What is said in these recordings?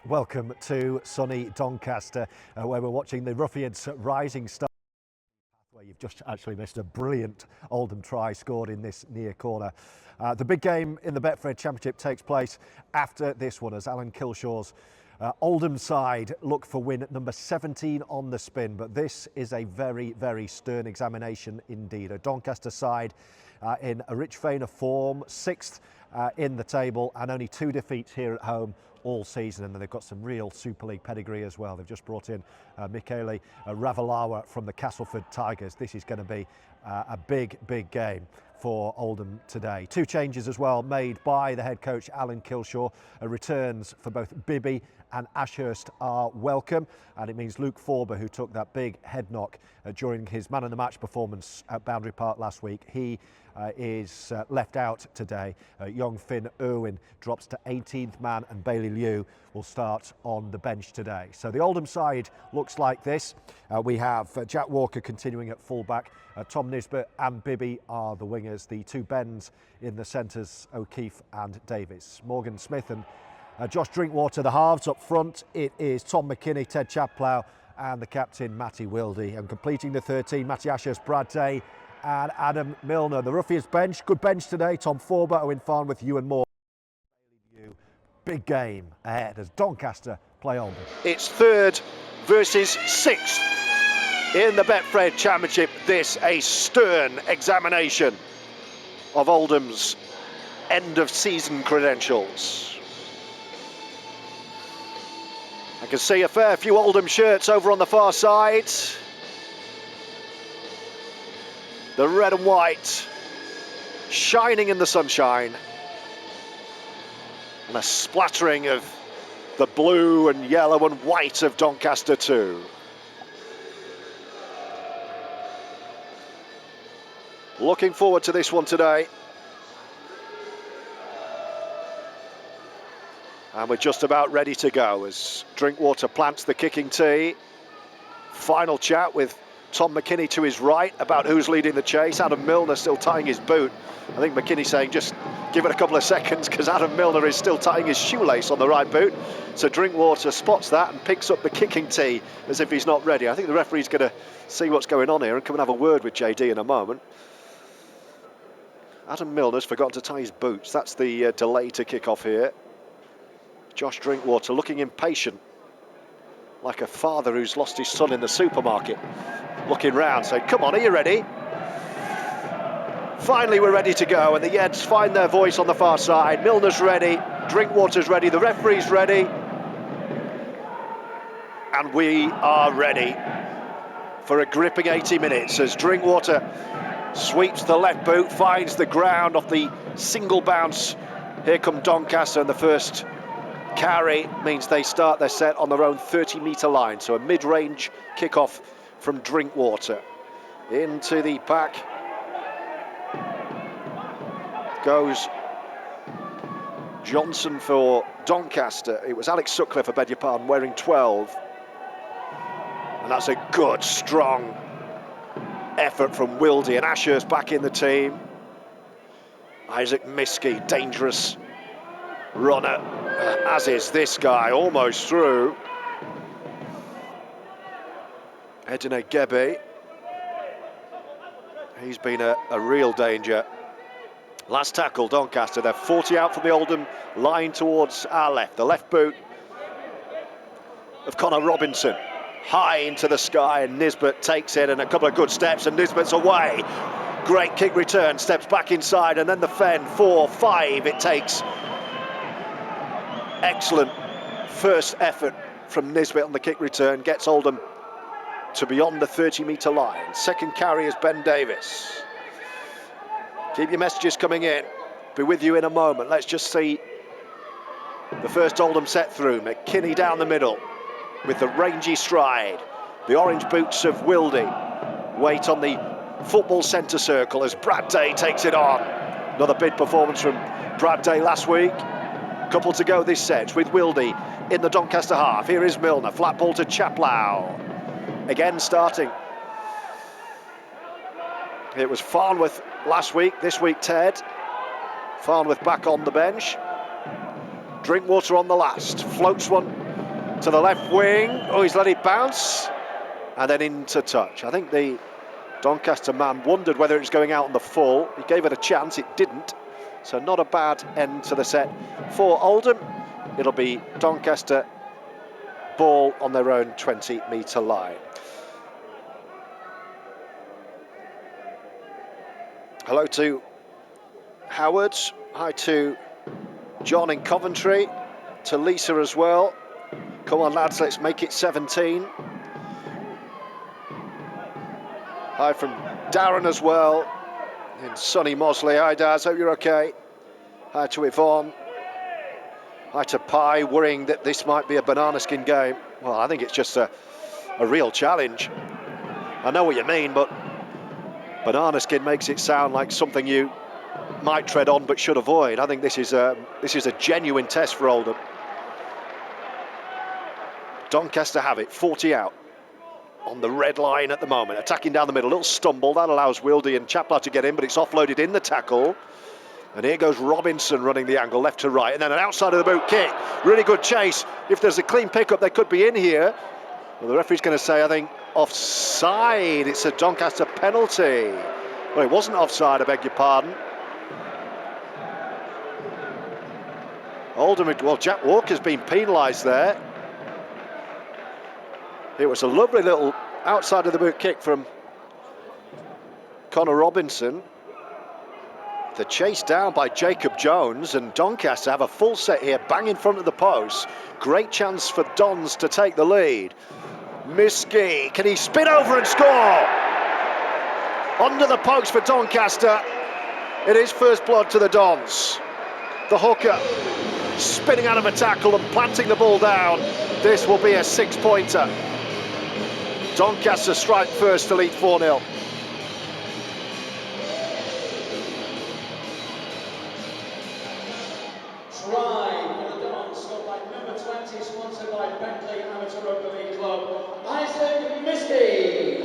Welcome to sunny Doncaster, where we're watching the Ruffians rising star. Where you've just actually missed a brilliant Oldham try scored in this near corner. The big game in the Betfred Championship takes place after this one, as Alan Kilshaw's Oldham side look for win at number 17 on the spin. But this is a very, very stern examination indeed. A Doncaster side in a rich vein of form, 6th in the table, and only 2 defeats here at home all season, and then they've got some real Super League pedigree as well. They've just brought in Misky Ravalawa from the Castleford Tigers. This is going to be a big game for Oldham today. 2 changes as well made by the head coach Alan Kilshaw. Returns for both Gebbie and Ashurst are welcome, and it means Luke Forber, who took that big head knock during his man of the match performance at Boundary Park last week, he is left out today. Young Finn Irwin drops to 18th man, and Bailey Liu will start on the bench today. So the Oldham side looks like this. We have Jack Walker continuing at fullback. Tom Nisbet and Bibby are the wingers. The 2 Bens in the centres, O'Keefe and Davis. Morgan Smith and Josh Drinkwater, the halves up front. It is Tom McKinney, Ted Chaplow and the captain Matty Wildy. And completing the 13, Matty Ashurst, Brad Day and Adam Milner. The Ruffians bench, good bench today. Tom Forber, Owen Farnworth, Ewan Moore. Big game ahead as Doncaster play Oldham. It's 3rd versus 6th in the Betfred Championship. This a stern examination of Oldham's end of season credentials. I can see a fair few Oldham shirts over on the far side. The red and white shining in the sunshine, and a splattering of the blue and yellow and white of Doncaster too. Looking forward to this one today. And we're just about ready to go as Drinkwater plants the kicking tee. Final chat with Tom McKinney to his right about who's leading the chase. Adam Milner still tying his boot. I think McKinney saying just give it a couple of seconds because Adam Milner is still tying his shoelace on the right boot. So Drinkwater spots that and picks up the kicking tee as if he's not ready. I think the referee's going to see what's going on here and come and have a word with JD in a moment. Adam Milner's forgotten to tie his boots. That's the delay to kick off here. Josh Drinkwater looking impatient, like a father who's lost his son in the supermarket, looking round saying, come on, are you ready? Finally we're ready to go, and the Yeds find their voice on the far side. Milner's ready, Drinkwater's ready, the referee's ready, and we are ready for a gripping 80 minutes as Drinkwater sweeps the left boot, finds the ground off the single bounce. Here come Doncaster, and the first carry means they start their set on their own 30-metre line. So a mid-range kickoff from Drinkwater. Into the pack goes Johnson for Doncaster. It was Alex Sutcliffe, I beg your pardon, wearing 12. And that's a good, strong effort from Wildy, and Ashurst back in the team. Isaac Misky, dangerous runner, as is this guy, almost through. Edine Gebbie, he's been a real danger. Last tackle, Doncaster, they're 40 out from the Oldham line towards our left. The left boot of Connor Robinson, high into the sky, and Nisbet takes it, and a couple of good steps, and Nisbet's away. Great kick return, steps back inside, and then the Fen, 4-5 it takes. Excellent first effort from Nisbet on the kick return, gets Oldham to beyond the 30-metre line. Second carry is Ben Davis. Keep your messages coming in. Be with you in a moment. Let's just see the first Oldham set through. McKinney down the middle with the rangy stride. The orange boots of Wildy wait on the football centre circle as Brad Day takes it on. Another big performance from Brad Day last week. Couple to go this set with Wildy in the Doncaster half. Here is Milner, flat ball to Chaplow. Again starting. It was Farnworth last week, this week Ted. Farnworth back on the bench. Drinkwater on the last, floats one to the left wing. Oh, he's let it bounce. And then into touch. I think the Doncaster man wondered whether it was going out on the full. He gave it a chance, it didn't. So not a bad end to the set for Oldham. It'll be Doncaster ball on their own 20-metre line. Hello to Howard. Hi to John in Coventry. To Lisa as well. Come on lads, let's make it 17. Hi from Darren as well. In sunny Mosley. Hi Daz, hope you're okay. Hi to Yvonne. Hi to Pi, worrying that this might be a banana skin game. Well, I think it's just a real challenge. I know what you mean, but banana skin makes it sound like something you might tread on but should avoid. I think this is a genuine test for Oldham. Doncaster have it, 40 out. On the red line at the moment, attacking down the middle, a little stumble, that allows Wildy and Chaplar to get in, but it's offloaded in the tackle. And here goes Robinson running the angle left to right, and then an outside of the boot kick. Really good chase. If there's a clean pickup, they could be in here. Well, the referee's going to say, I think, offside. It's a Doncaster penalty. Well, it wasn't offside, I beg your pardon. Oldham, well, Jack Walker's been penalised there. It was a lovely little outside of the boot kick from Connor Robinson. The chase down by Jacob Jones, and Doncaster have a full set here, bang in front of the post. Great chance for Dons to take the lead. Misky, can he spin over and score? Under the post for Doncaster. It is first blood to the Dons. The hooker spinning out of a tackle and planting the ball down. This will be a 6-pointer. Doncaster strike first to lead 4-0. Try for the Dons, scored by number 20, sponsored by Bentley Amateur Rugby League Club, Isaac Misky.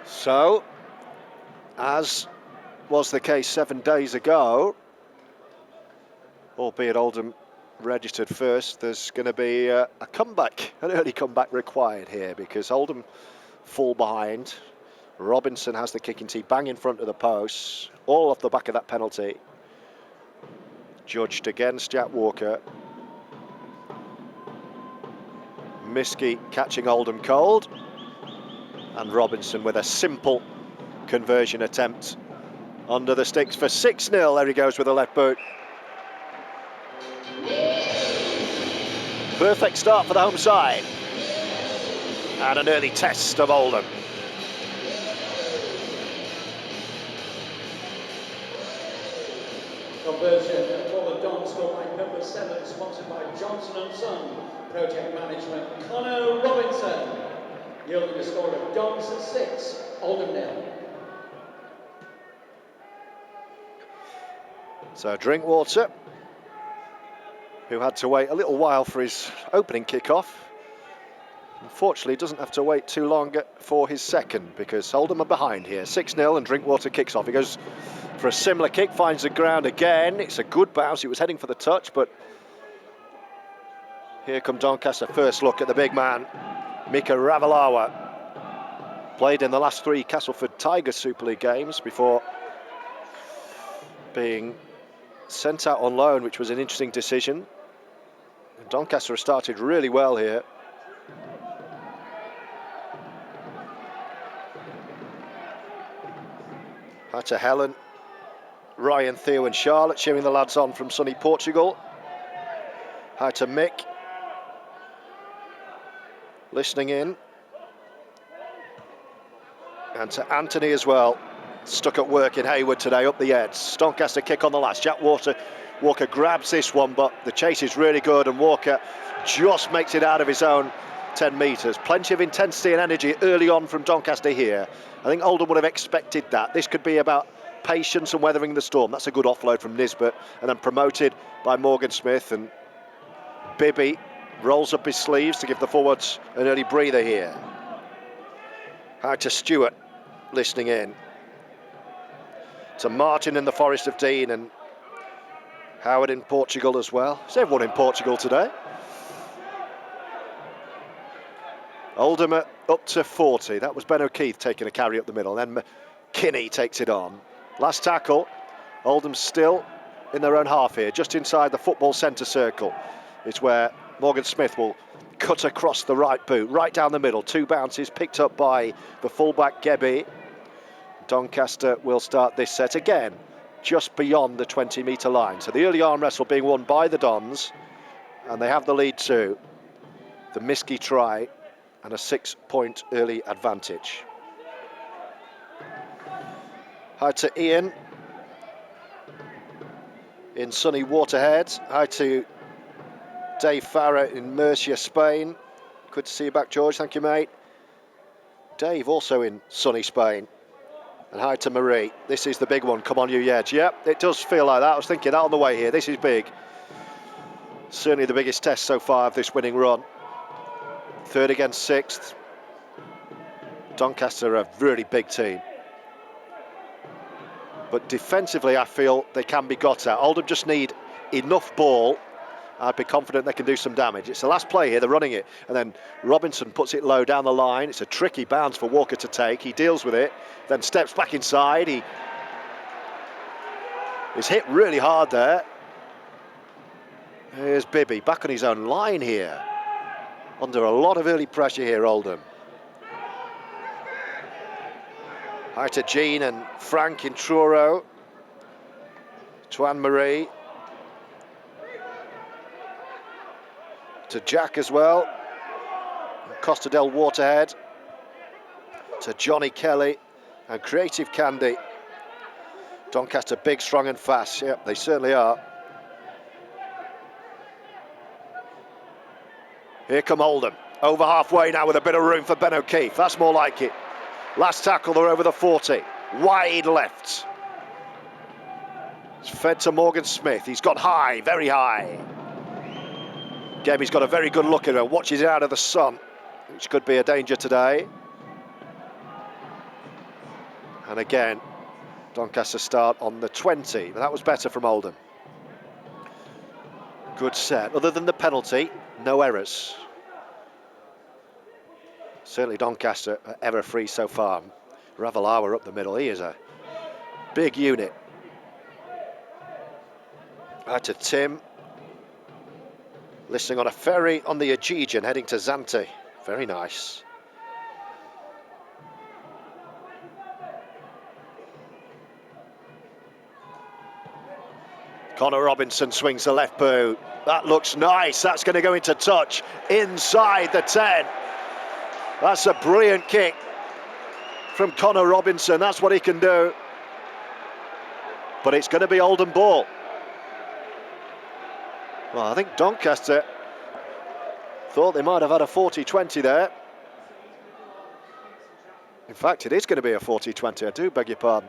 So, as was the case 7 days ago, albeit Oldham registered first, there's going to be a comeback, an early comeback required here, because Oldham fall behind. Robinson has the kicking tee bang in front of the post, all off the back of that penalty. Judged against Jack Walker. Misky catching Oldham cold. And Robinson with a simple conversion attempt under the sticks for 6-0. There he goes with the left boot. Perfect start for the home side. And an early test of Oldham. Conversion for the Dons, scored by number 7, sponsored by Johnson & Son, project management, Connor Robinson. Yielding a score of Dons 6, Oldham 0. So Drinkwater, who had to wait a little while for his opening kick-off, unfortunately doesn't have to wait too long for his second, because Oldham are behind here. 6-0 and Drinkwater kicks off. He goes for a similar kick, finds the ground again. It's a good bounce. He was heading for the touch, but here come Doncaster. First look at the big man, Mika Ravalawa. Played in the last 3 Castleford Tigers Super League games before being sent out on loan, which was an interesting decision. And Doncaster have started really well here. Hi to Helen, Ryan, Theo and Charlotte, cheering the lads on from sunny Portugal. Hi to Mick, listening in. And to Anthony as well, stuck at work in Hayward today, up the edge. Doncaster kick on the last. Jack Walker grabs this one, but the chase is really good, and Walker just makes it out of his own 10 metres. Plenty of intensity and energy early on from Doncaster here. I think Oldham would have expected that. This could be about patience and weathering the storm. That's a good offload from Nisbet, and then promoted by Morgan Smith. And Bibby rolls up his sleeves to give the forwards an early breather here. Hi to Stewart, listening in. to Martin in the Forest of Dean and Howard in Portugal as well. Is everyone in Portugal today? Oldham up to 40. That was Ben O'Keefe taking a carry up the middle. Then McKinney takes it on. Last tackle. Oldham still in their own half here, just inside the football centre circle. It's where Morgan Smith will cut across the right boot, right down the middle. 2 bounces picked up by the fullback Gebbie. Doncaster will start this set again, just beyond the 20-metre line. So the early arm wrestle being won by the Dons, and they have the lead too. The Misky try and a 6-point early advantage. Hi to Ian in sunny Waterhead. Hi to Dave Farrer in Murcia, Spain. Good to see you back, George. Thank you, mate. Dave also in sunny Spain. And hi to Marie. This is the big one. Come on, you Yedge. Yep, it does feel like that. I was thinking that on the way here. This is big. Certainly the biggest test so far of this winning run. 3rd against 6th. Doncaster are a really big team. But defensively, I feel they can be got at. Oldham just need enough ball. I'd be confident they can do some damage. It's the last play here, they're running it. And then Robinson puts it low down the line. It's a tricky bounce for Walker to take. He deals with it, then steps back inside. He's hit really hard there. Here's Bibby, back on his own line here. Under a lot of early pressure here, Oldham. Hi to Jean and Frank in Truro. To Anne-Marie. To Jack as well. Costa del Waterhead. To Johnny Kelly and Creative Candy. Doncaster big, strong and fast. Yep, they certainly are. Here come Oldham, over halfway now with a bit of room for Ben O'Keefe. That's more like it. Last tackle, they're over the 40. Wide left. It's fed to Morgan Smith. He's got high, very high. Gebbie's got a very good look at her, watches it out of the sun, which could be a danger today. And again, Doncaster start on the 20. But that was better from Oldham. Good set. Other than the penalty, no errors. Certainly Doncaster are ever free so far. Ravalawa up the middle. He is a big unit. Out to Tim. Listening on a ferry on the Aegean heading to Zante. Very nice. Connor Robinson swings the left boot. That looks nice. That's going to go into touch inside the 10. That's a brilliant kick from Connor Robinson. That's what he can do. But it's going to be Oldham ball. Well, I think Doncaster thought they might have had a 40-20 there. In fact, it is going to be a 40-20. I do beg your pardon.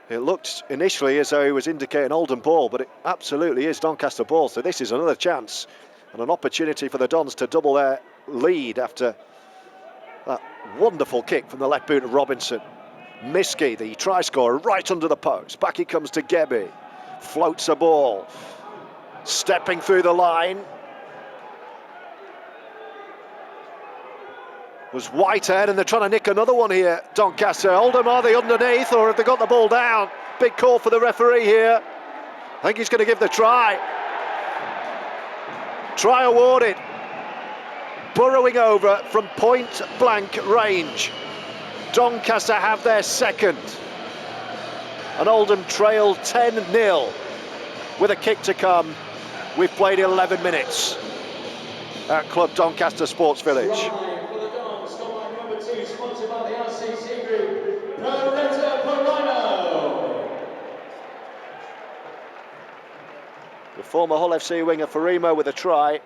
It looked initially as though he was indicating Oldham ball, but it absolutely is Doncaster ball. So this is another chance and an opportunity for the Dons to double their lead after that wonderful kick from the left boot of Robinson. Misky, the try scorer, right under the post. Back he comes to Gebbie. Floats a ball. Stepping through the line was Whitehead, and they're trying to nick another one here, Doncaster. Oldham, are they underneath, or have they got the ball down? Big call for the referee here. I think he's going to give the try. Try awarded. Burrowing over from point blank range. Doncaster have their second. And Oldham trail 10-0 with a kick to come. We've played 11 minutes at Club Doncaster Sports Village. For the Dons, scoreline number 2, sponsored by the RCC Group, Faraimo. The former Hull FC winger Faraimo with a try.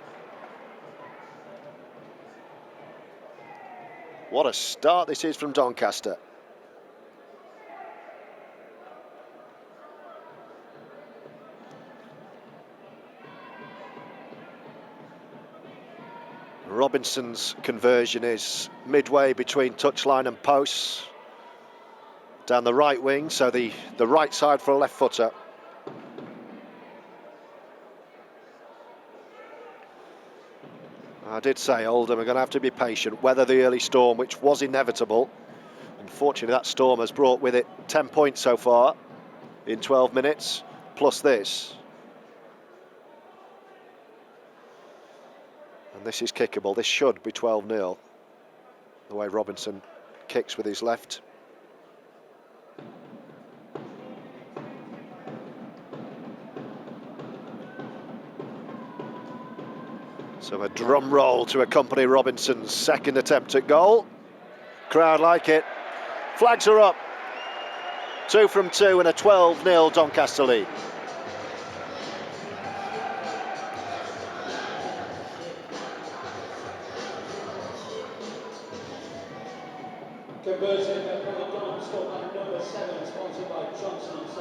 What a start this is from Doncaster. Robinson's conversion is midway between touchline and posts. down the right wing, so the right side for a left footer. I did say Oldham are going to have to be patient, weather the early storm, which was inevitable. Unfortunately, that storm has brought with it 10 points so far in 12 minutes, plus this. And this is kickable. This should be 12-0, the way Robinson kicks with his left. So a drum roll to accompany Robinson's second attempt at goal. Crowd like it. Flags are up. 2 from 2 and a 12-0 Doncaster lead.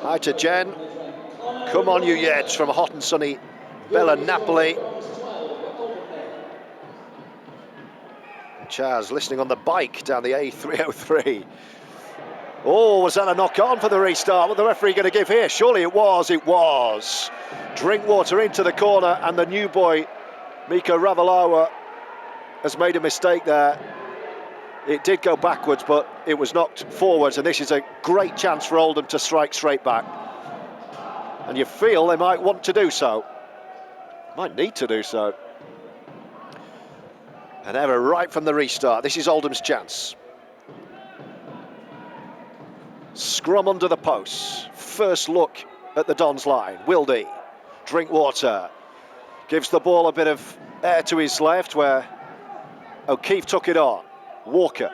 Hi to Jen. Come on, you Yeds, from hot and sunny Bella Napoli. Chaz listening on the bike down the A303. Oh, was that a knock on for the restart? What the referee going to give here? Surely it was. It was. Drinkwater into the corner, and the new boy, Mika Ravalawa, has made a mistake there. It did go backwards, but it was knocked forwards, and this is a great chance for Oldham to strike straight back. And you feel they might want to do so. Might need to do so. An error right from the restart. This is Oldham's chance. Scrum under the posts. First look at the Dons line. Wildy. Drinkwater. Gives the ball a bit of air to his left where O'Keefe took it on. Walker.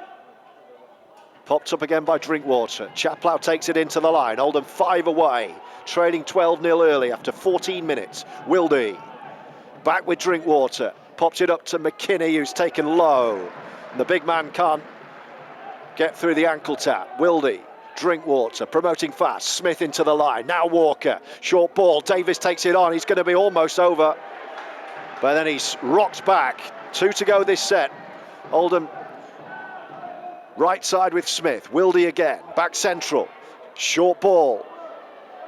Popped up again by Drinkwater. Chaplow takes it into the line. Oldham 5 away. Trailing 12-0 early after 14 minutes. Wildy. Back with Drinkwater. Pops it up to McKinney, who's taken low. And the big man can't get through the ankle tap. Wildy, Drinkwater, promoting fast. Smith into the line. Now Walker. Short ball. Davis takes it on. He's going to be almost over. But then he's rocked back. 2 to go this set. Oldham right side with Smith. Wildy again. Back central. Short ball.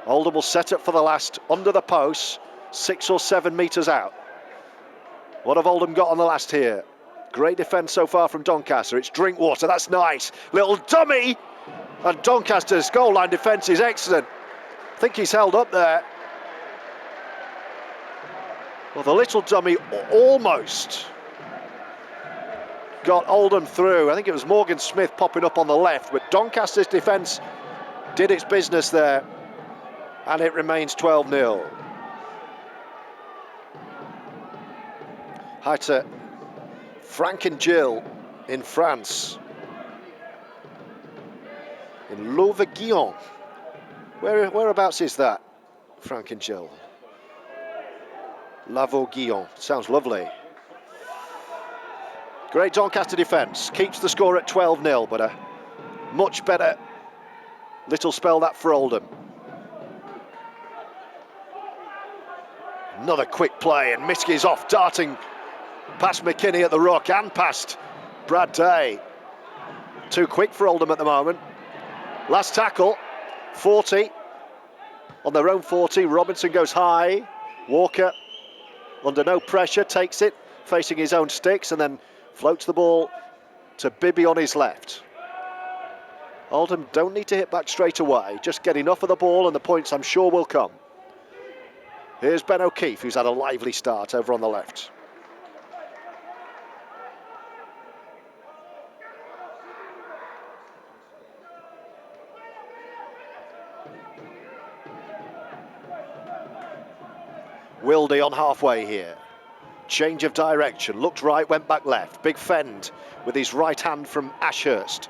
Oldham will set up for the last under the post. 6 or 7 metres out. What have Oldham got on the last here? Great defence so far from Doncaster. It's Drinkwater, that's nice. Little dummy! And Doncaster's goal line defence is excellent. I think he's held up there. Well, the little dummy almost got Oldham through. I think it was Morgan Smith popping up on the left, but Doncaster's defence did its business there. And it remains 12-0. Hi to Frank and Jill in France. In Louvain. Whereabouts is that, Frank and Jill? Louvain. Sounds lovely. Great Doncaster defence. Keeps the score at 12-0, but a much better little spell that for Oldham. Another quick play, and Misky's off, darting past McKinney at the ruck and past Brad Day. Too quick for Oldham at the moment. Last tackle, 40. On their own 40, Robinson goes high. Walker, under no pressure, takes it, facing his own sticks, and then floats the ball to Bibby on his left. Oldham don't need to hit back straight away, just get enough of the ball and the points I'm sure will come. Here's Ben O'Keefe, who's had a lively start over on the left. Wildy on halfway here. Change of direction, looked right, went back left. Big fend with his right hand from Ashurst.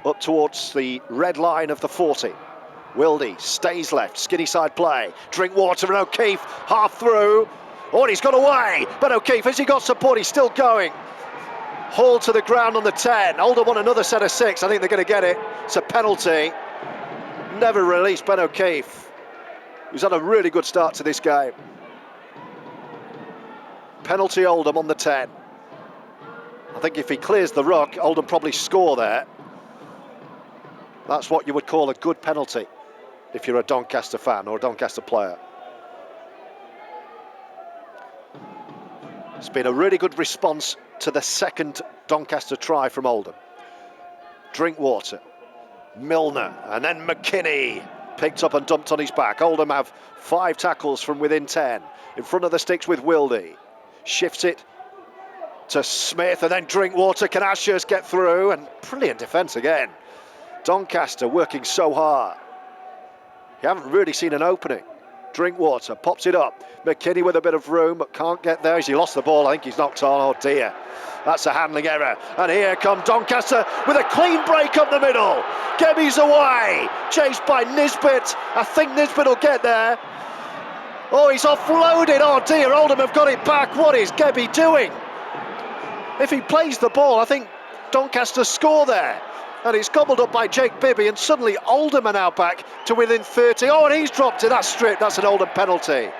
Up towards the red line of the 40. Wildy stays left, skinny side play. Drinkwater and O'Keefe half through. Oh, and he's got away. But O'Keefe, has he got support? He's still going. Hauled to the ground on the 10. Oldham on another set of 6. I think they're going to get it. It's a penalty. Never released Ben O'Keefe, who's had a really good start to this game. Penalty Oldham on the 10. I think if he clears the ruck, Oldham probably score there. That's what you would call a good penalty if you're a Doncaster fan or a Doncaster player. It's been a really good response to the second Doncaster try from Oldham. Drinkwater, Milner, and then McKinney picked up and dumped on his back. Oldham have 5 tackles from within 10. In front of the sticks with Wildy. Shifts it to Smith, and then Drinkwater. Can Ashurst get through? And brilliant defence again. Doncaster working so hard. You haven't really seen an opening. Drinkwater pops it up. McKinney with a bit of room, but can't get there as he lost the ball. I think he's knocked on. Oh dear. That's a handling error. And here come Doncaster with a clean break up the middle. Gebbie's away. Chased by Nisbet. I think Nisbet will get there. Oh, he's offloaded. Oh dear, Oldham have got it back. What is Gebbie doing? If he plays the ball, I think Doncaster score there. And it's gobbled up by Jake Bibby, and suddenly Oldham are now back to within 30. Oh, and he's dropped it. That's stripped. That's an Oldham penalty.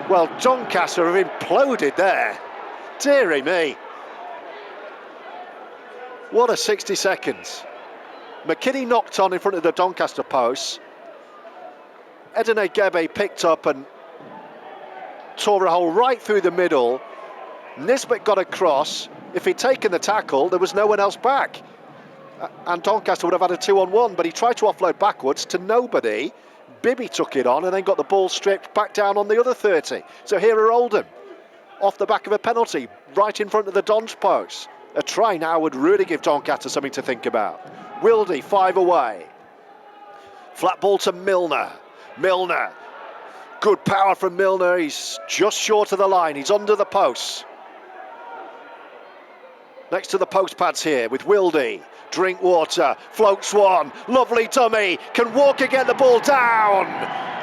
Well, Doncaster have imploded there. Dearie me. What a 60 seconds. McKinney knocked on in front of the Doncaster post. Edene Gebbie picked up and tore a hole right through the middle. Nisbet got across. If he'd taken the tackle, there was no one else back. And Doncaster would have had a 2-on-1, but he tried to offload backwards to nobody. Bibby took it on and then got the ball stripped back down on the other 30. So here are Oldham, off the back of a penalty, right in front of the Don's post. A try now would really give Doncaster something to think about. Wildy, 5 away. Flat ball to Milner. Milner, good power from Milner. He's just short of the line. He's under the post. Next to the post pads here with Wildy. Drinkwater, floats one, lovely dummy, can Walker get the ball down?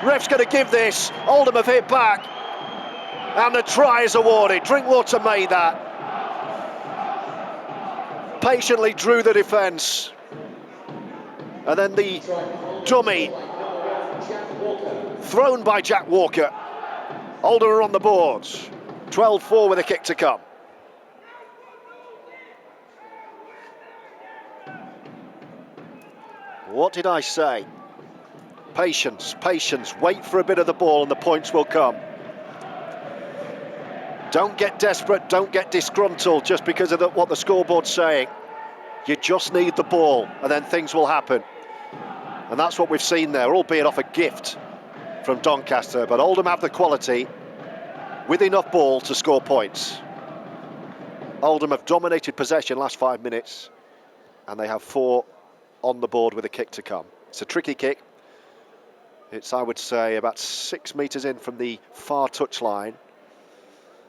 Ref's going to give this, Oldham have hit back, and the try is awarded. Drinkwater made that. Patiently drew the defence, and then the dummy thrown by Jack Walker. Oldham are on the boards, 12-4 with a kick to come. What did I say? Patience, patience, wait for a bit of the ball and the points will come. Don't get desperate, don't get disgruntled just because of what the scoreboard's saying. You just need the ball and then things will happen. And that's what we've seen there, albeit off a gift from Doncaster. But Oldham have the quality with enough ball to score points. Oldham have dominated possession last 5 minutes and they have 4 on the board with a kick to come. It's a tricky kick. It's, I would say, about 6 metres in from the far touchline.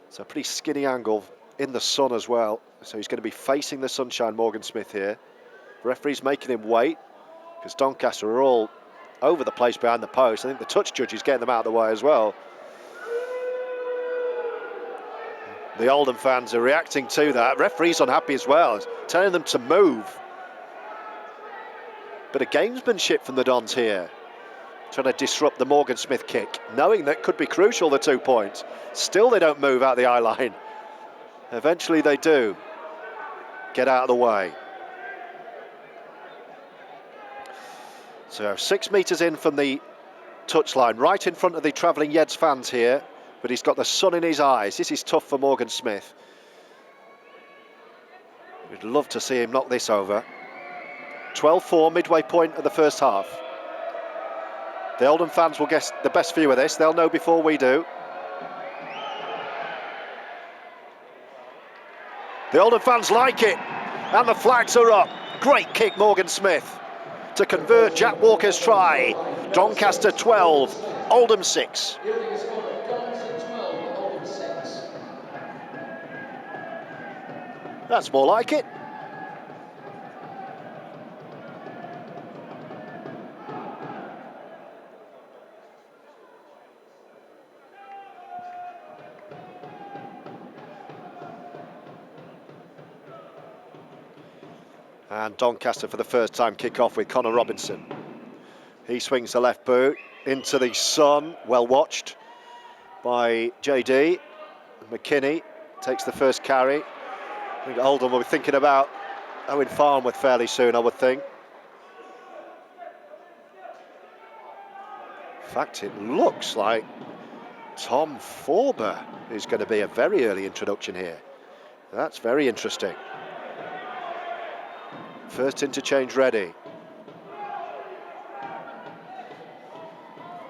It's a pretty skinny angle in the sun as well. So he's going to be facing the sunshine, Morgan Smith here. Referee's making him wait because Doncaster are all over the place behind the post. I think the touch judge is getting them out of the way as well. The Oldham fans are reacting to that. Referee's unhappy as well, telling them to move. Bit of gamesmanship from the Dons here, trying to disrupt the Morgan Smith kick, knowing that could be crucial, the 2 points. Still they don't move out the eye line. Eventually they do get out of the way. So 6 metres in from the touchline, right in front of the travelling Yeds fans here, but he's got the sun in his eyes. This is tough for Morgan Smith. We'd love to see him knock this over. 12-4, midway point of the first half. The Oldham fans will get the best view of this. They'll know before we do. The Oldham fans like it, and the flags are up. Great kick, Morgan Smith, to convert Jack Walker's try. Doncaster 12, Oldham 6. That's more like it. And Doncaster for the first time kick off with Connor Robinson. He swings the left boot into the sun, well watched by JD. McKinney takes the first carry. I think Oldham will be thinking about Owen Farnworth fairly soon, I would think. In fact, it looks like Tom Forber is going to be a very early introduction here. That's very interesting. First interchange ready.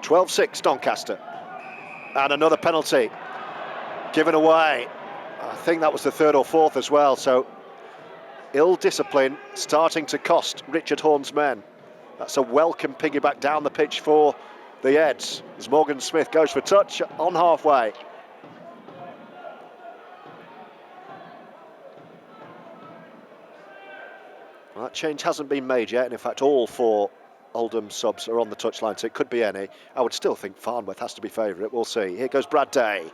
12-6 Doncaster. And another penalty given away. I think that was the third or fourth as well, so ill discipline starting to cost Richard Horne's men. That's a welcome piggyback down the pitch for the Eds as Morgan Smith goes for touch on halfway. Well, that change hasn't been made yet, and in fact all four Oldham subs are on the touchline, so it could be any. I would still think Farnworth has to be favourite, we'll see. Here goes Brad Day.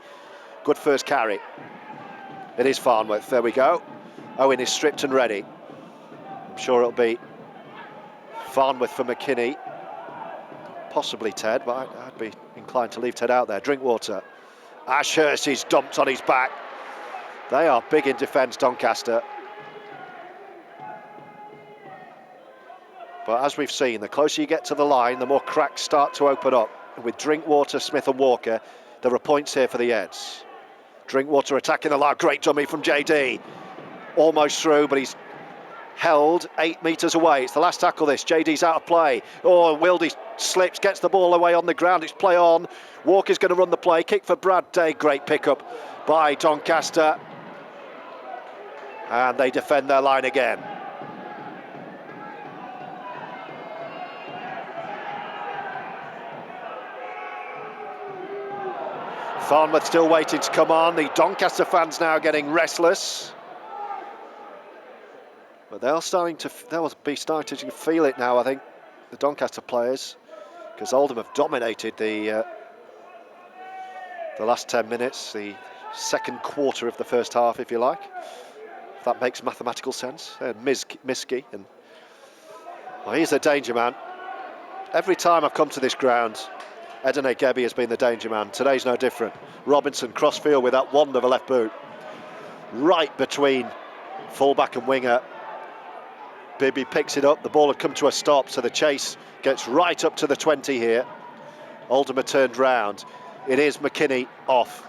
Good first carry. It is Farnworth, there we go. Owen is stripped and ready. I'm sure it'll be Farnworth for McKinney. Possibly Ted, but I'd be inclined to leave Ted out there. Drinkwater. Ashurst is dumped on his back. They are big in defence, Doncaster. But as we've seen, the closer you get to the line, the more cracks start to open up. And with Drinkwater, Smith and Walker, there are points here for the Eds. Drinkwater attacking the line. Great dummy from JD. Almost through, but he's held 8 metres away. It's the last tackle this. JD's out of play. Oh, Wildy slips, gets the ball away on the ground. It's play on. Walker's going to run the play. Kick for Brad Day. Great pickup by Doncaster. And they defend their line again. Farnworth still waiting to come on. The Doncaster fans now getting restless. But they'll be starting to feel it now, I think, the Doncaster players, because Oldham have dominated the last 10 minutes, the second quarter of the first half, if you like. If that makes mathematical sense. And Misky, and well, he's the danger man. Every time I've come to this ground, Edene Gebbie has been the danger man. Today's no different. Robinson crossfield with that wand of a left boot, right between fullback and winger. Bibby picks it up. The ball had come to a stop, so the chase gets right up to the 20 here. Oldham are turned round. It is McKinney off.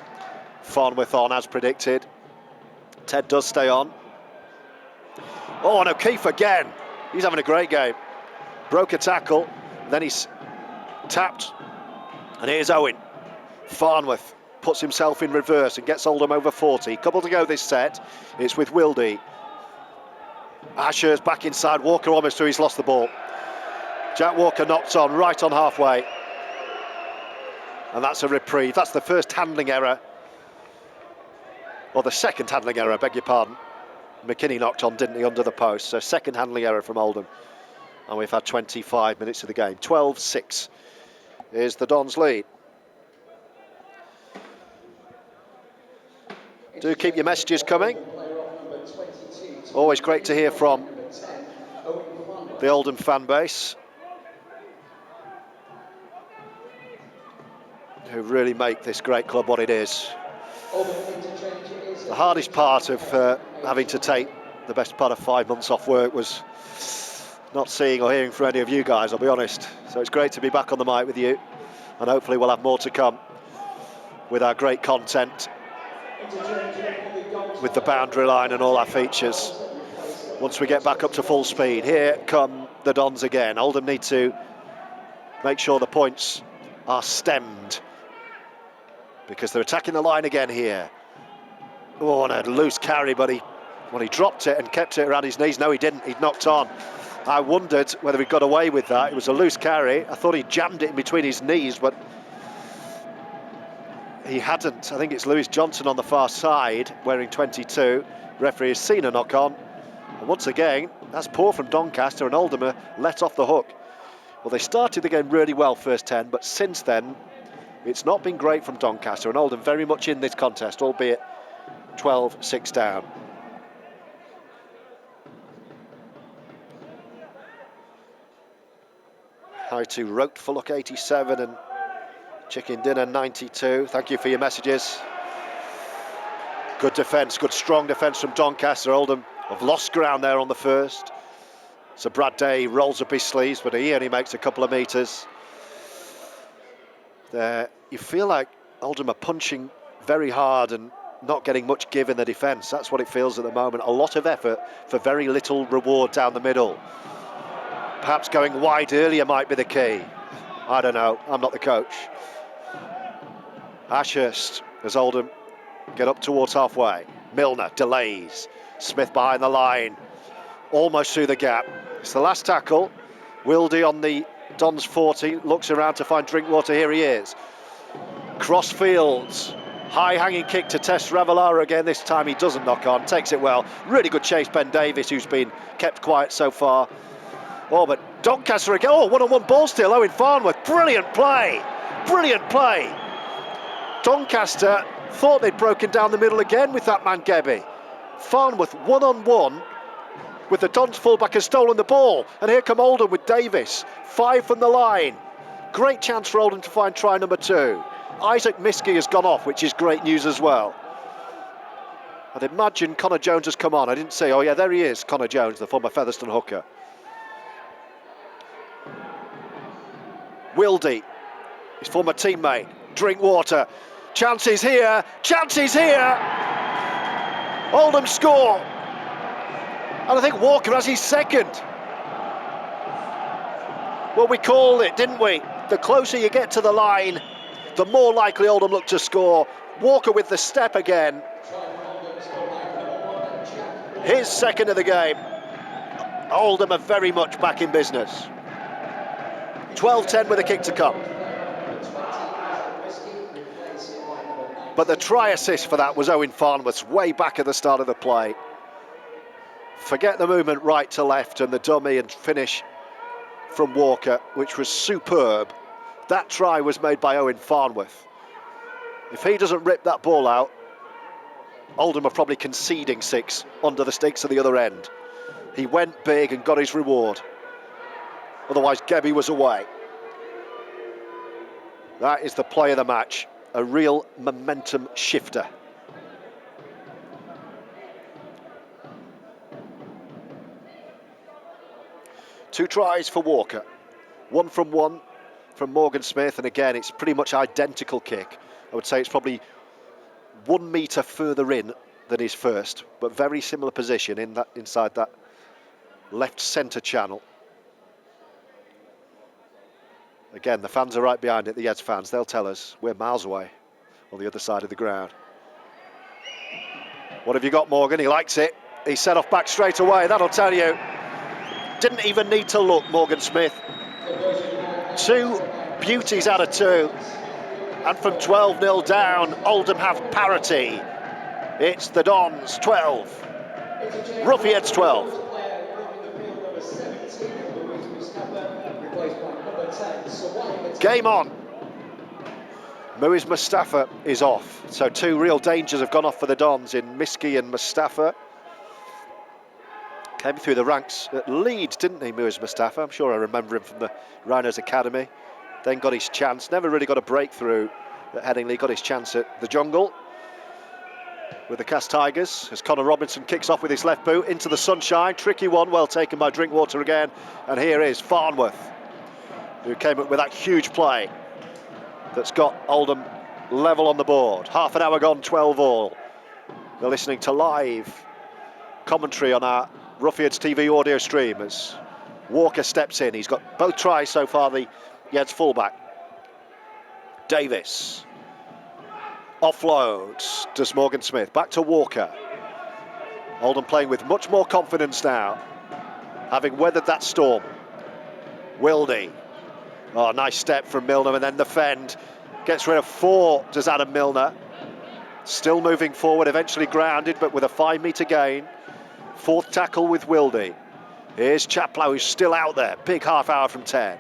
Farnworth on as predicted. Ted does stay on. Oh, and O'Keefe again. He's having a great game. Broke a tackle, then he's tapped. And here's Owen. Farnworth puts himself in reverse and gets Oldham over 40. Couple to go this set. It's with Wildy. Asher's back inside. Walker almost through. He's lost the ball. Jack Walker knocked on right on halfway. And that's a reprieve. That's the first handling error. Or the second handling error, I beg your pardon. McKinney knocked on, didn't he, under the post. So second handling error from Oldham. And we've had 25 minutes of the game. 12-6 is the Dons' lead. Do keep your messages coming. Always great to hear from the Oldham fan base, who really make this great club what it is. The hardest part of having to take the best part of 5 months off work was not seeing or hearing from any of you guys, I'll be honest. So it's great to be back on the mic with you, and hopefully we'll have more to come with our great content, with the boundary line and all our features once we get back up to full speed. Here come the Dons again. Oldham need to make sure the points are stemmed, because they're attacking the line again here. Oh, and a loose carry, but he dropped it and kept it around his knees. No, he didn't. He'd knocked on. I wondered whether he got away with that. It was a loose carry. I thought he jammed it in between his knees, but he hadn't. I think it's Lewis Johnson on the far side, wearing 22. Referee has seen a knock on. And once again, that's poor from Doncaster, and Oldham are let off the hook. Well, they started the game really well, first 10, but since then, it's not been great from Doncaster, and Oldham very much in this contest, albeit 12-6 down. Hi to Rote for Luck 87 and Chicken Dinner 92. Thank you for your messages. Good defence, good strong defence from Doncaster. Oldham have lost ground there on the first. So Brad Day rolls up his sleeves, but he only makes a couple of metres. You feel like Oldham are punching very hard and not getting much give in the defence. That's what it feels at the moment. A lot of effort for very little reward down the middle. Perhaps going wide earlier might be the key. I don't know, I'm not the coach. Ashurst as Oldham get up towards halfway. Milner delays. Smith behind the line, almost through the gap. It's the last tackle. Wildy on the Don's 40, looks around to find Drinkwater. Here he is. Cross fields, high hanging kick to test Ravalawa again. This time he doesn't knock on, takes it well. Really good chase, Ben Davies, who's been kept quiet so far. Oh, but Doncaster again. Oh, one-on-one ball still. Owen Farnworth, brilliant play. Brilliant play. Doncaster thought they'd broken down the middle again with that man Gebbie. Farnworth one-on-one with the Dons fullback has stolen the ball. And here come Oldham with Davis. 5 from the line. Great chance for Oldham to find try number 2. Isaac Misky has gone off, which is great news as well. I'd imagine Connor Jones has come on. I didn't say, oh yeah, there he is, Connor Jones, the former Featherstone hooker. Wildy, his former teammate. Drinkwater. Chances here. Chances here. Oldham score. And I think Walker has his second. Well, we called it, didn't we? The closer you get to the line, the more likely Oldham look to score. Walker with the step again. His second of the game. Oldham are very much back in business. 12-10 with a kick to come. But the try assist for that was Owen Farnworth's way back at the start of the play. Forget the movement right to left and the dummy and finish from Walker, which was superb. That try was made by Owen Farnworth. If he doesn't rip that ball out, Oldham are probably conceding 6 under the sticks at the other end. He went big and got his reward. Otherwise, Gebbie was away. That is the play of the match. A real momentum shifter. Two tries for Walker. 1 from Morgan Smith, and again, it's pretty much identical kick. I would say it's probably 1 metre further in than his first, but very similar position in that inside that left centre channel. Again, the fans are right behind it, the Yeds fans. They'll tell us we're miles away on the other side of the ground. What have you got, Morgan? He likes it. He set off back straight away. That'll tell you. Didn't even need to look, Morgan Smith. 2 beauties out of 2. And from 12-0 down, Oldham have parity. It's the Dons 12. Ruffians 12. Game on. Muiz Mustafa is off. So 2 real dangers have gone off for the Dons in Misky and Mustafa. Came through the ranks at Leeds, didn't he, Muiz Mustafa? I'm sure I remember him from the Rhinos Academy. Then got his chance. Never really got a breakthrough at Headingley. Got his chance at the Jungle with the Cast Tigers as Connor Robinson kicks off with his left boot into the sunshine. Tricky one, well taken by Drinkwater again. And here is Farnworth, who came up with that huge play that's got Oldham level on the board. Half an hour gone, 12 all. You're listening to live commentary on our Ruffians TV audio stream as Walker steps in. He's got both tries so far, the Yeds fullback. Davis offloads, does Morgan Smith. Back to Walker. Oldham playing with much more confidence now, having weathered that storm. Wildy. Oh, nice step from Milner, and then the fend. Gets rid of 4, does Adam Milner. Still moving forward, eventually grounded, but with a 5 metre gain. 4th tackle with Wildy. Here's Chaplow, who's still out there. Big half hour from Ted.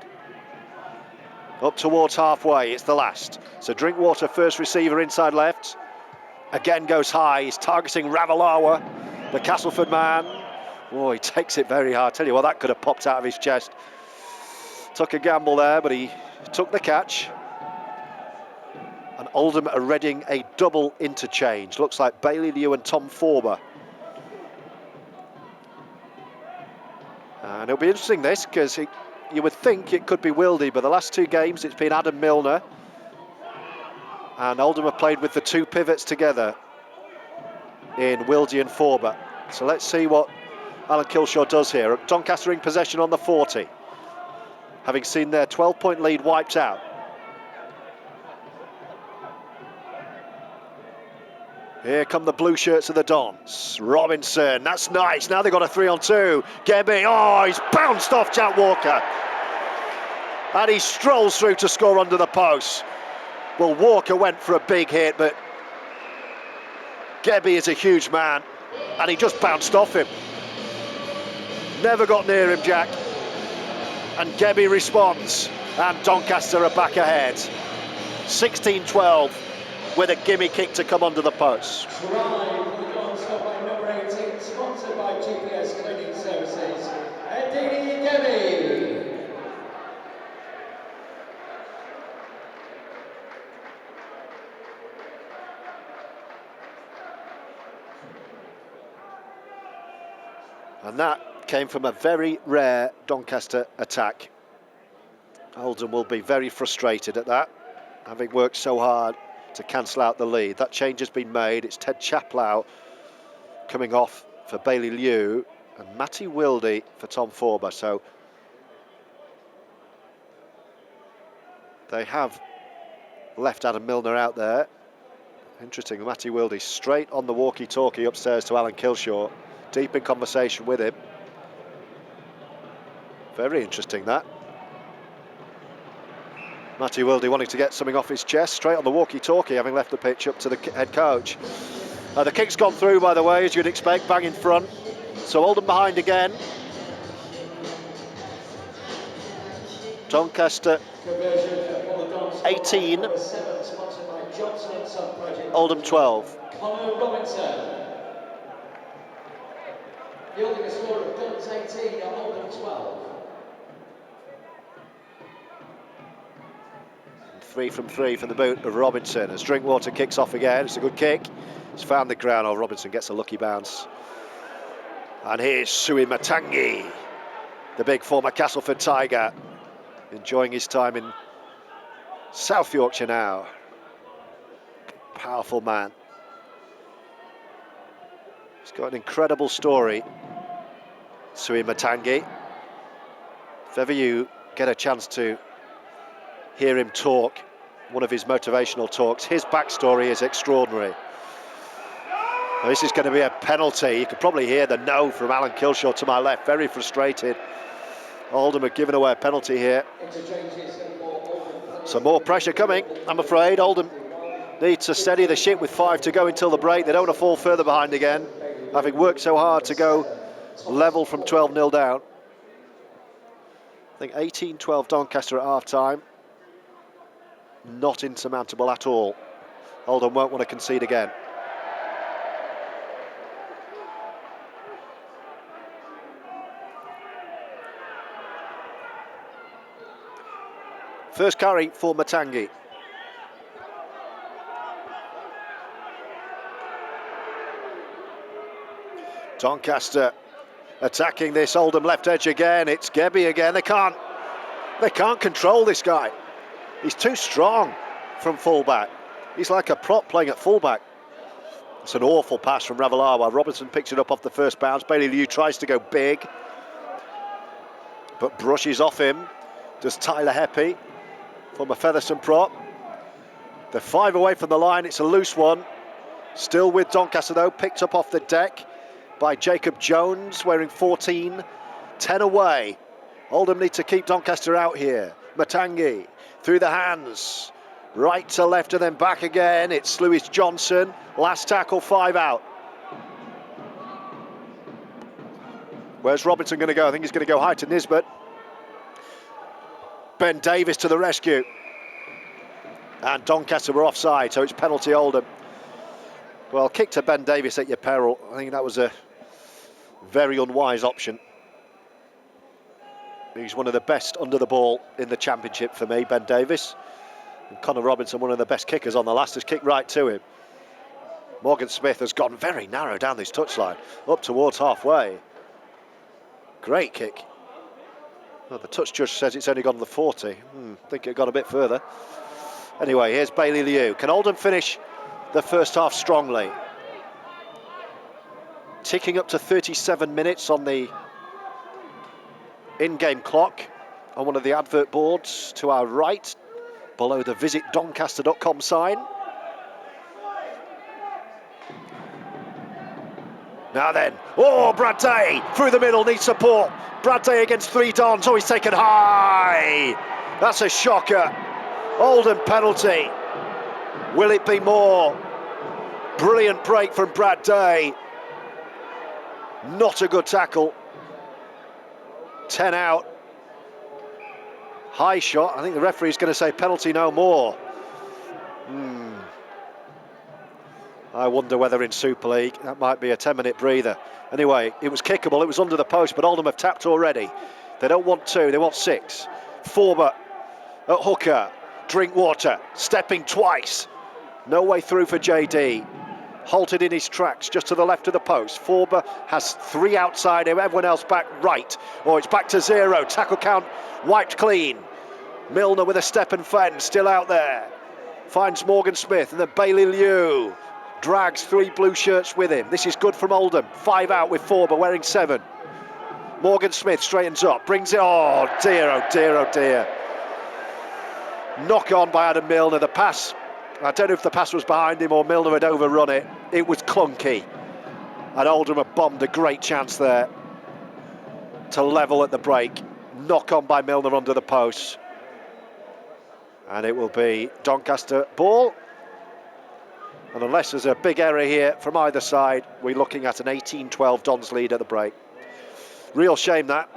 Up towards halfway, it's the last. So Drinkwater, first receiver inside left. Again goes high, he's targeting Ravalawa, the Castleford man. Oh, he takes it very hard. Tell you what, that could have popped out of his chest. Took a gamble there, but he took the catch. And Oldham are readying a double interchange. Looks like Bailey Liu and Tom Forber. And it'll be interesting this, because you would think it could be Wildy, but the last 2 games it's been Adam Milner. And Oldham have played with the two pivots together in Wildy and Forber. So let's see what Alan Kilshaw does here. Doncaster in possession on the 40, having seen their 12-point lead wiped out. Here come the blue shirts of the Dons. Robinson, that's nice. Now they've got a 3-on-2. Gebbie, oh, he's bounced off Jack Walker. And he strolls through to score under the post. Well, Walker went for a big hit, but Gebbie is a huge man, and he just bounced off him. Never got near him, Jack. And Gebbie responds, and Doncaster are back ahead. 16-12 with a gimme kick to come under the post. Try for the Dons, scored by number 18, sponsored by GPS Cleaning Services. Eddie Gebbie. And that came from a very rare Doncaster attack. Oldham will be very frustrated at that, having worked so hard to cancel out the lead. That change has been made. It's Ted Chaplow coming off for Bailey Liu and Matty Wildy for Tom Forber. So they have left Adam Milner out there. Interesting, Matty Wildy straight on the walkie-talkie upstairs to Alan Kilshaw, deep in conversation with him. Very interesting, that. Matty Wildy wanting to get something off his chest, straight on the walkie-talkie, having left the pitch, up to the head coach. The kick's gone through, by the way, as you'd expect, bang in front. So Oldham behind again. Doncaster 18, Oldham 12. Conor Robinson. Yielding a score of Dons 18 on Oldham 12. 3 from 3 from the boot of Robinson as Drinkwater kicks off again. It's a good kick. He's found the ground. Oh, Robinson gets a lucky bounce. And here's Sui Matangi, the big former Castleford Tiger, enjoying his time in South Yorkshire now. Powerful man. He's got an incredible story, Sui Matangi. If ever you get a chance to hear him talk, one of his motivational talks, his backstory is extraordinary. Now, this is going to be a penalty. You could probably hear the no from Alan Kilshaw to my left, very frustrated. Oldham have given away a penalty here. Some more pressure coming, I'm afraid. Oldham need to steady the ship with 5 to go until the break. They don't want to fall further behind again, having worked so hard to go level from 12-0 down. I think 18-12 Doncaster at half-time. Not insurmountable at all. Oldham won't want to concede again. First carry for Matangi. Doncaster attacking this Oldham left edge again. It's Gebbie again. They can't control this guy. He's too strong from fullback. He's like a prop playing at fullback. It's an awful pass from Ravalawa. Robinson picks it up off the first bounce. Bailey Liu tries to go big, but brushes off him. Does Tyler Heppy, former Featherstone prop. They're 5 away from the line. It's a loose one. Still with Doncaster though, picked up off the deck by Jacob Jones, wearing 14. 10 away. Oldham need to keep Doncaster out here. Matangi through the hands, right to left and then back again. It's Lewis Johnson. Last tackle, 5 out. Where's Robinson going to go? I think he's going to go high to Nisbet. Ben Davis to the rescue. And Doncaster were offside, so it's penalty Oldham. Well, kick to Ben Davis at your peril. I think that was a very unwise option. He's one of the best under the ball in the Championship for me, Ben Davis. And Conor Robinson, one of the best kickers on the last, has kicked right to him. Morgan Smith has gone very narrow down this touchline, up towards halfway. Great kick. Well, the touch judge says it's only gone to the 40. I think it got a bit further. Anyway, here's Bailey Liu. Can Oldham finish the first half strongly? Ticking up to 37 minutes on the in-game clock on one of the advert boards to our right, below the visit doncaster.com sign. Now then, oh, Brad Day through the middle, needs support. Brad Day against 3 Dons, oh, he's taken high. That's a shocker. Oldham penalty. Will it be more? Brilliant break from Brad Day. Not a good tackle. 10 out. High shot. I think the referee's going to say penalty no more. I wonder whether in Super League that might be a 10-minute breather. Anyway, it was kickable, it was under the post, but Oldham have tapped already. They don't want 2, they want 6. Forber at hooker, Drinkwater, stepping twice. No way through for JD. Halted in his tracks, just to the left of the post. Forber has 3 outside him, everyone else back right. Oh, it's back to 0, tackle count wiped clean. Milner with a step and fend, still out there. Finds Morgan Smith, and then Bailey Liu drags 3 blue shirts with him. This is good from Oldham. 5 out with Forber wearing 7. Morgan Smith straightens up, brings it. Oh dear, oh dear, oh dear. Knock on by Adam Milner. The pass, I don't know if the pass was behind him or Milner had overrun it. It was clunky. And Oldham have bombed a great chance there to level at the break. Knock on by Milner under the post. And it will be Doncaster ball. And unless there's a big error here from either side, we're looking at an 18-12 Dons lead at the break. Real shame that.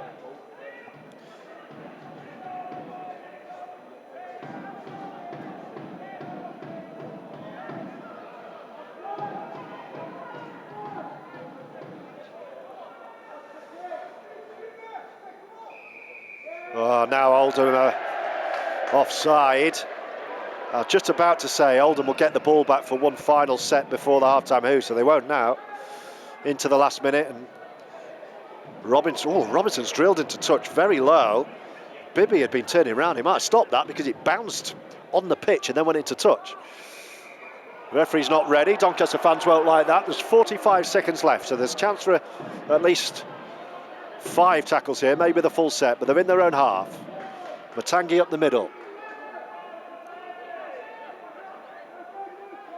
Oh, now Oldham offside. I was just about to say Oldham will get the ball back for one final set before the half-time hoo, so they won't now. Into the last minute, and Robinson's drilled into touch very low. Bibby had been turning around, he might have stopped that because it bounced on the pitch and then went into touch. The referee's not ready, Doncaster fans won't like that. There's 45 seconds left, so there's a chance for at least 5 tackles here, maybe the full set, but they're in their own half. Matangi up the middle.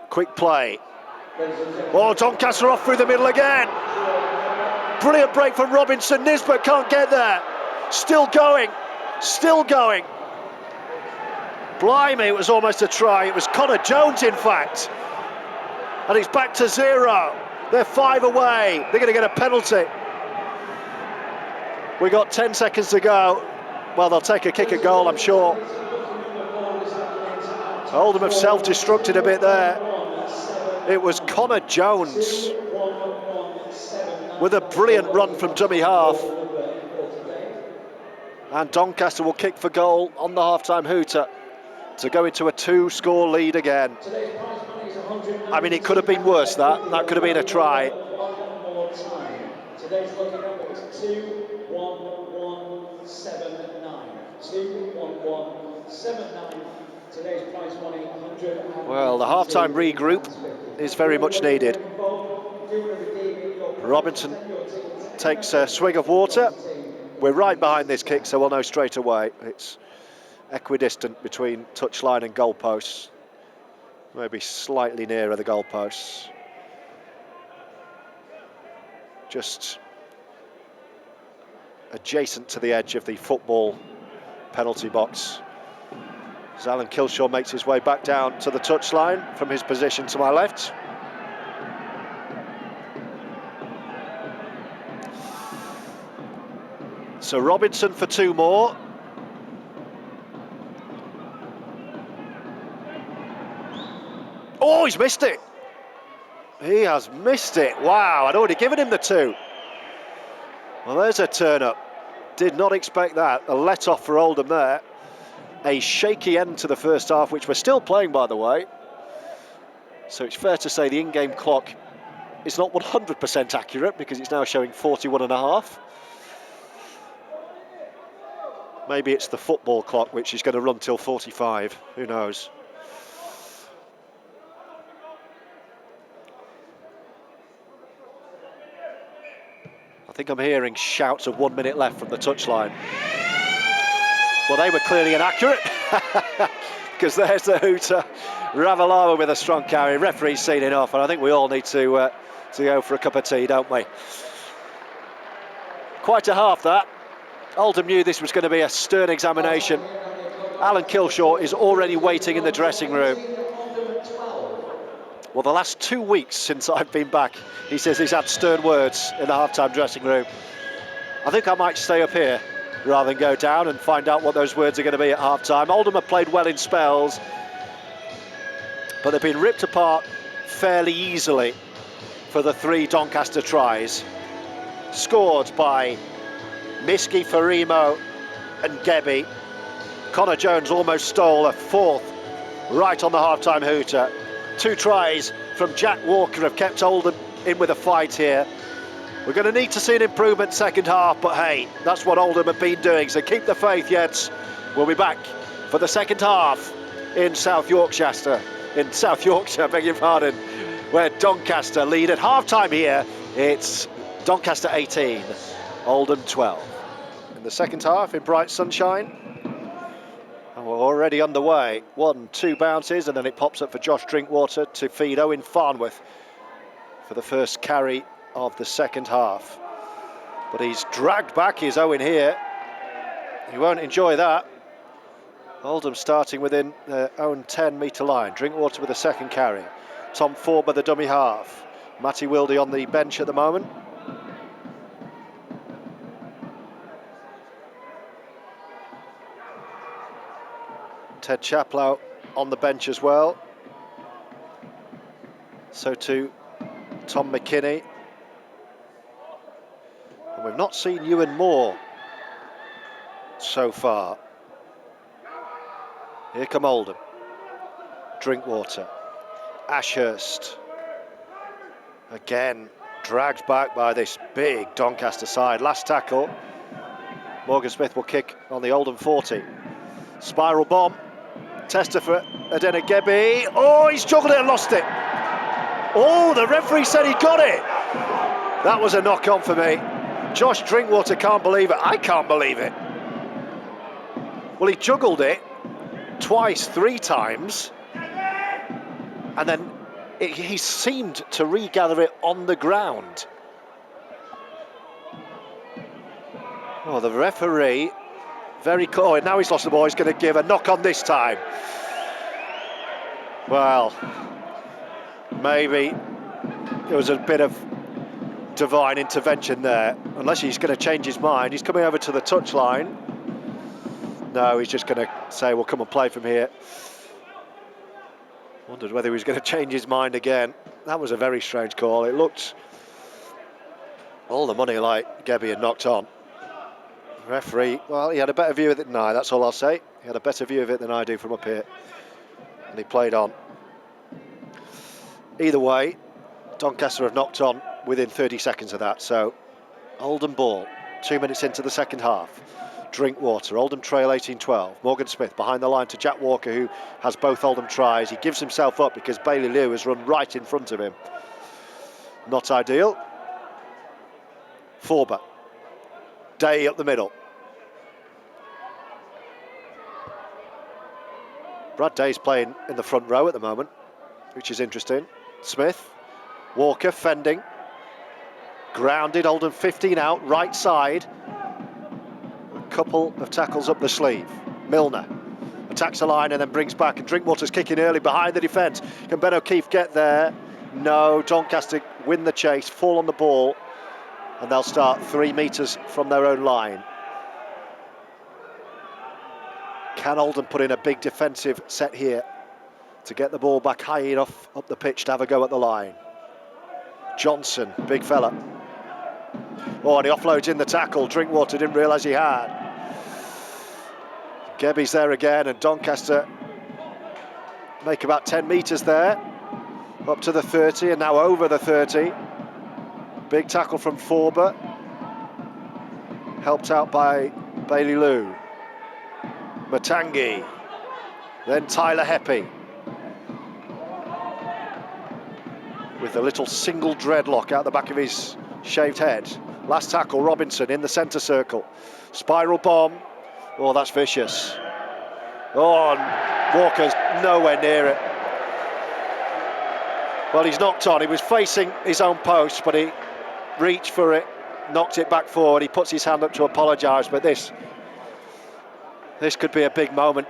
Quick play. Oh, Doncaster off through the middle again. Brilliant break from Robinson. Nisbet can't get there. Still going. Still going. Blimey, it was almost a try. It was Connor Jones, in fact. And he's back to 0. They're 5 away. They're going to get a penalty. We got 10 seconds to go. Well, they'll take a kick at goal, I'm sure. Oldham have self-destructed a bit there. It was Connor Jones with a brilliant run from dummy half. And Doncaster will kick for goal on the half-time hooter to go into a 2-score lead again. I mean, it could have been worse, that could have been a try. Today's looking up at 2-1-1-7-9. 2-1-1-7-9. Today's prize money, 100. Well, the half-time regroup is very much needed. Robinson takes a swig of water. We're right behind this kick, so we'll know straight away. It's equidistant between touchline and goalposts. Maybe slightly nearer the goalposts. Just adjacent to the edge of the football penalty box. As Alan Kilshaw makes his way back down to the touchline from his position to my left. So Robinson for 2 more. Oh, he's missed it. He has missed it. Wow, I'd already given him the 2. Well, there's a turn up. Did not expect that. A let off for Oldham there. A shaky end to the first half, which we're still playing, by the way. So it's fair to say the in-game clock is not 100% accurate because it's now showing 41.5. Maybe it's the football clock, which is going to run till 45. Who knows? I think I'm hearing shouts of 1 minute left from the touchline. Well, they were clearly inaccurate because there's the hooter. Ravalawa with a strong carry. Referee's seen enough, and I think we all need to go for a cup of tea, don't we? Quite a half that. Oldham knew this was going to be a stern examination. Alan Kilshaw is already waiting in the dressing room. Well, the last 2 weeks since I've been back, he says he's had stern words in the half-time dressing room. I think I might stay up here rather than go down and find out what those words are going to be at half-time. Oldham have played well in spells, but they've been ripped apart fairly easily for the 3 Doncaster tries. Scored by Misky, Faraimo and Gebbie. Connor Jones almost stole a 4th right on the half-time hooter. 2 tries from Jack Walker have kept Oldham in with a fight here. We're going to need to see an improvement second half, but hey, that's what Oldham have been doing, so keep the faith, Yeds. We'll be back for the second half in South Yorkshire, beg your pardon, where Doncaster lead at half-time here. It's Doncaster 18, Oldham 12. In the second half, in bright sunshine, and we're already underway. 1, 2 bounces, and then it pops up for Josh Drinkwater to feed Owen Farnworth for the first carry of the second half. But he's dragged back his Owen here. He won't enjoy that. Oldham starting within their own 10-metre line. Drinkwater with the second carry. Tom Forber, the dummy half. Matty Wildy on the bench at the moment. Ted Chaplow on the bench as well. So too Tom McKinney. And we've not seen Ewan Moore so far. Here come Oldham. Drinkwater. Ashurst. Again, dragged back by this big Doncaster side. Last tackle. Morgan Smith will kick on the Oldham 40. Spiral bomb. Tester for Adena Gebbie. Oh, he's juggled it and lost it. Oh, the referee said he got it. That was a knock-on for me. Josh Drinkwater can't believe it. I can't believe it. Well, he juggled it twice, 3 times, and then he seemed to regather it on the ground. Oh, the referee, very cool. Now he's lost the ball. He's going to give a knock on this time. Well, maybe there was a bit of divine intervention there, unless he's going to change his mind. He's coming over to the touchline. No, he's just going to say, well, come and play from here. Wondered whether he was going to change his mind again. That was a very strange call. It looked all the money like Gebbie had knocked on. Referee, well, he had a better view of it than I, that's all I'll say. He had a better view of it than I do from up here. And he played on. Either way, Doncaster have knocked on within 30 seconds of that. So, Oldham ball, 2 minutes into the second half. Drinkwater, Oldham trail 18-12. Morgan Smith behind the line to Jack Walker, who has both Oldham tries. He gives himself up because Bailey Liu has run right in front of him. Not ideal. Forber. Day up the middle. Brad Day's playing in the front row at the moment, which is interesting. Smith, Walker fending. Grounded, Oldham 15 out, right side. A couple of tackles up the sleeve. Milner attacks the line and then brings back, and Drinkwater's kicking early behind the defence. Can Ben O'Keefe get there? No, Doncaster win the chase, fall on the ball, and they'll start 3 metres from their own line. Can Oldham put in a big defensive set here to get the ball back high enough up the pitch to have a go at the line? Johnson, big fella. Oh, and he offloads in the tackle. Drinkwater didn't realise he had. Gebbie's there again, and Doncaster make about 10 metres there. Up to the 30, and now over the 30. Big tackle from Forber. Helped out by Bailey Liu. Matangi. Then Tyler Heppy. With a little single dreadlock out the back of his shaved head. Last tackle, Robinson in the centre circle. Spiral bomb. Oh, that's vicious. Oh, and Walker's nowhere near it. Well, he's knocked on. He was facing his own post, but he reached for it, knocked it back forward. He puts his hand up to apologise, but this could be a big moment.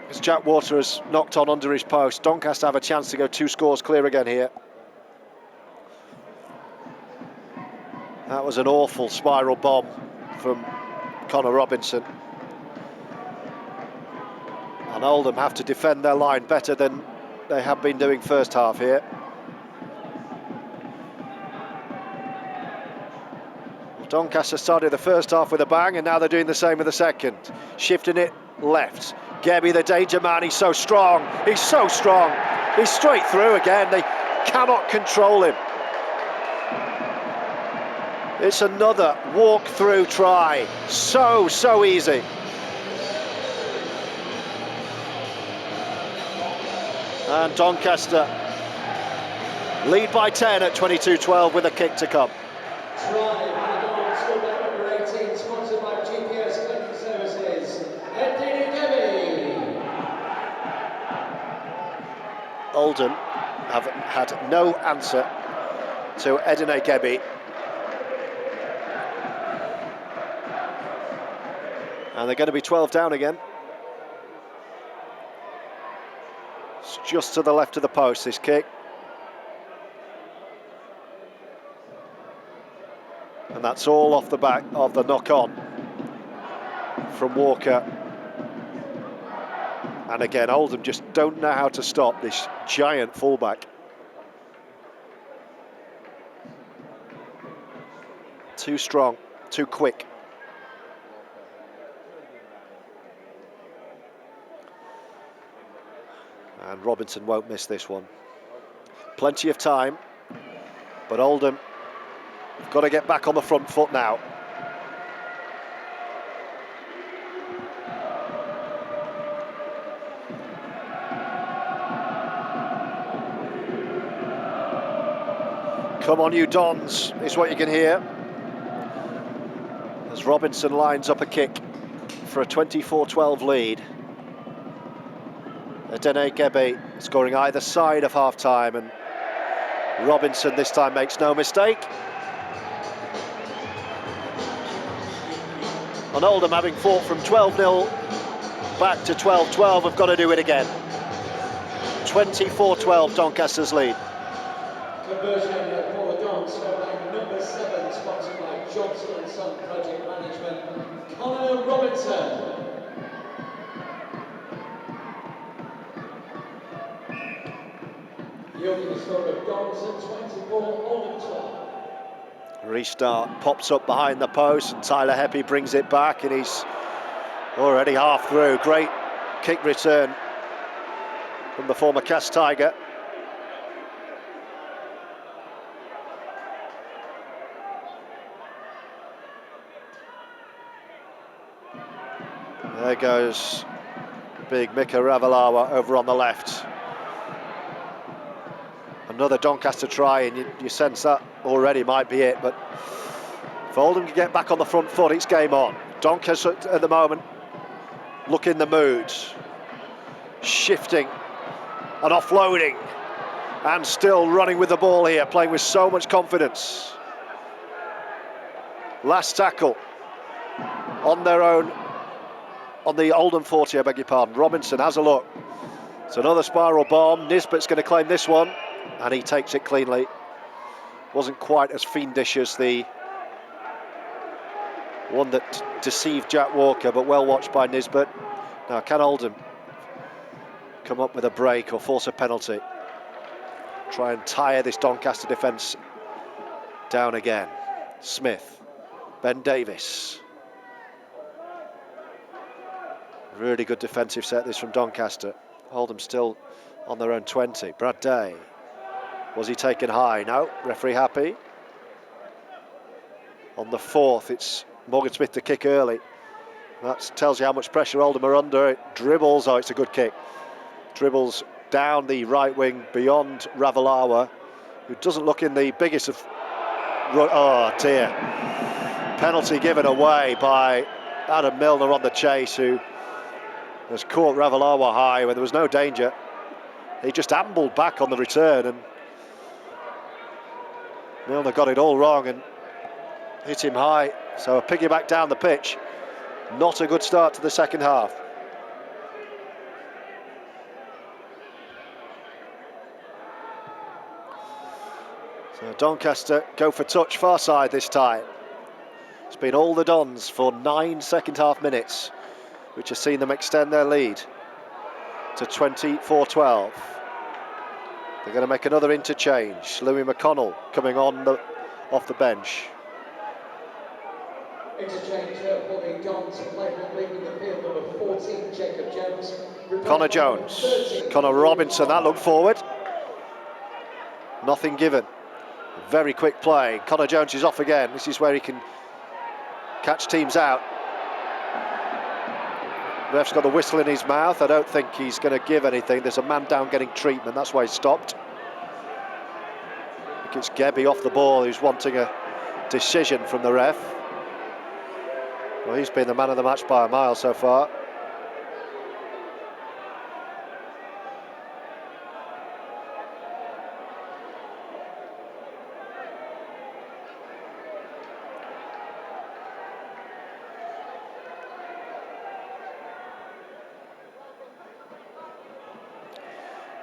As Jack Water has knocked on under his post. Doncaster have a chance to go 2 scores clear again here. That was an awful spiral bomb from Connor Robinson. And Oldham have to defend their line better than they have been doing first half here. Doncaster started the first half with a bang, and now they're doing the same with the second. Shifting it left. Gebbie, the danger man, he's so strong. He's so strong. He's straight through again. They cannot control him. It's another walk-through try. So easy. And Doncaster lead by 10 at 22-12 with a kick to come. Sponsored by GPS Cleaning Services. Gebbie. Oldham have had no answer to Gebbie. And they're going to be 12 down again. It's just to the left of the post, this kick. And that's all off the back of the knock-on from Walker. And again, Oldham just don't know how to stop this giant fullback. Too strong, too quick. And Robinson won't miss this one. Plenty of time, but Oldham have got to get back on the front foot now. Come on, you Dons, is what you can hear. As Robinson lines up a kick for a 24-12 lead. Gebbie scoring either side of half-time, and Robinson this time makes no mistake. And Oldham, having fought from 12-0 back to 12-12, have got to do it again. 24-12, Doncaster's lead. Conversion for the Dons, by number 7, sponsored by Johnson & Son Project Management, Connor Robinson. Yielding the score of Dons 24, Oldham 12. Restart pops up behind the post, and Tyler Heppy brings it back, and he's already half through. Great kick return from the former Cast Tiger. There goes big Mika Ravalawa over on the left. Another Doncaster try, and you sense that already might be it, but if Oldham can get back on the front foot, it's game on. Doncaster at the moment look in the mood, shifting and offloading, and still running with the ball here, playing with so much confidence. Last tackle on their own, on the Oldham 40, I beg your pardon. Robinson has a look. It's another spiral bomb. Nisbet's going to claim this one, and he takes it cleanly. Wasn't quite as fiendish as the one that deceived Jack Walker, but well watched by Nisbet. Now, can Oldham come up with a break or force a penalty? Try and tire this Doncaster defence down again. Smith, Ben Davis. Really good defensive set this from Doncaster. Oldham still on their own 20. Brad Day. Was he taken high? No. Referee happy. On the 4th, it's Morgan Smith to kick early. That tells you how much pressure Oldham are under. It dribbles. Oh, it's a good kick. Dribbles down the right wing beyond Ravalawa, who doesn't look in the biggest of Oh dear. Penalty given away by Adam Milner on the chase, who has caught Ravalawa high when there was no danger. He just ambled back on the return, and Milner got it all wrong and hit him high. So a piggyback down the pitch. Not a good start to the second half. So Doncaster go for touch far side this time. It's been all the Dons for 9 second half minutes, which has seen them extend their lead to 24-12. They're going to make another interchange. Louis McConnell coming on off the bench. Interchange for the Dons player leaving the field, number 14, Jacob Jones. Connor Jones, Connor Robinson, that looked forward. Nothing given. Very quick play. Connor Jones is off again. This is where he can catch teams out. Ref's got the whistle in his mouth. I don't think he's going to give anything. There's a man down getting treatment. That's why he stopped. I think it's Gebbie off the ball who's wanting a decision from the ref. Well, he's been the man of the match by a mile so far.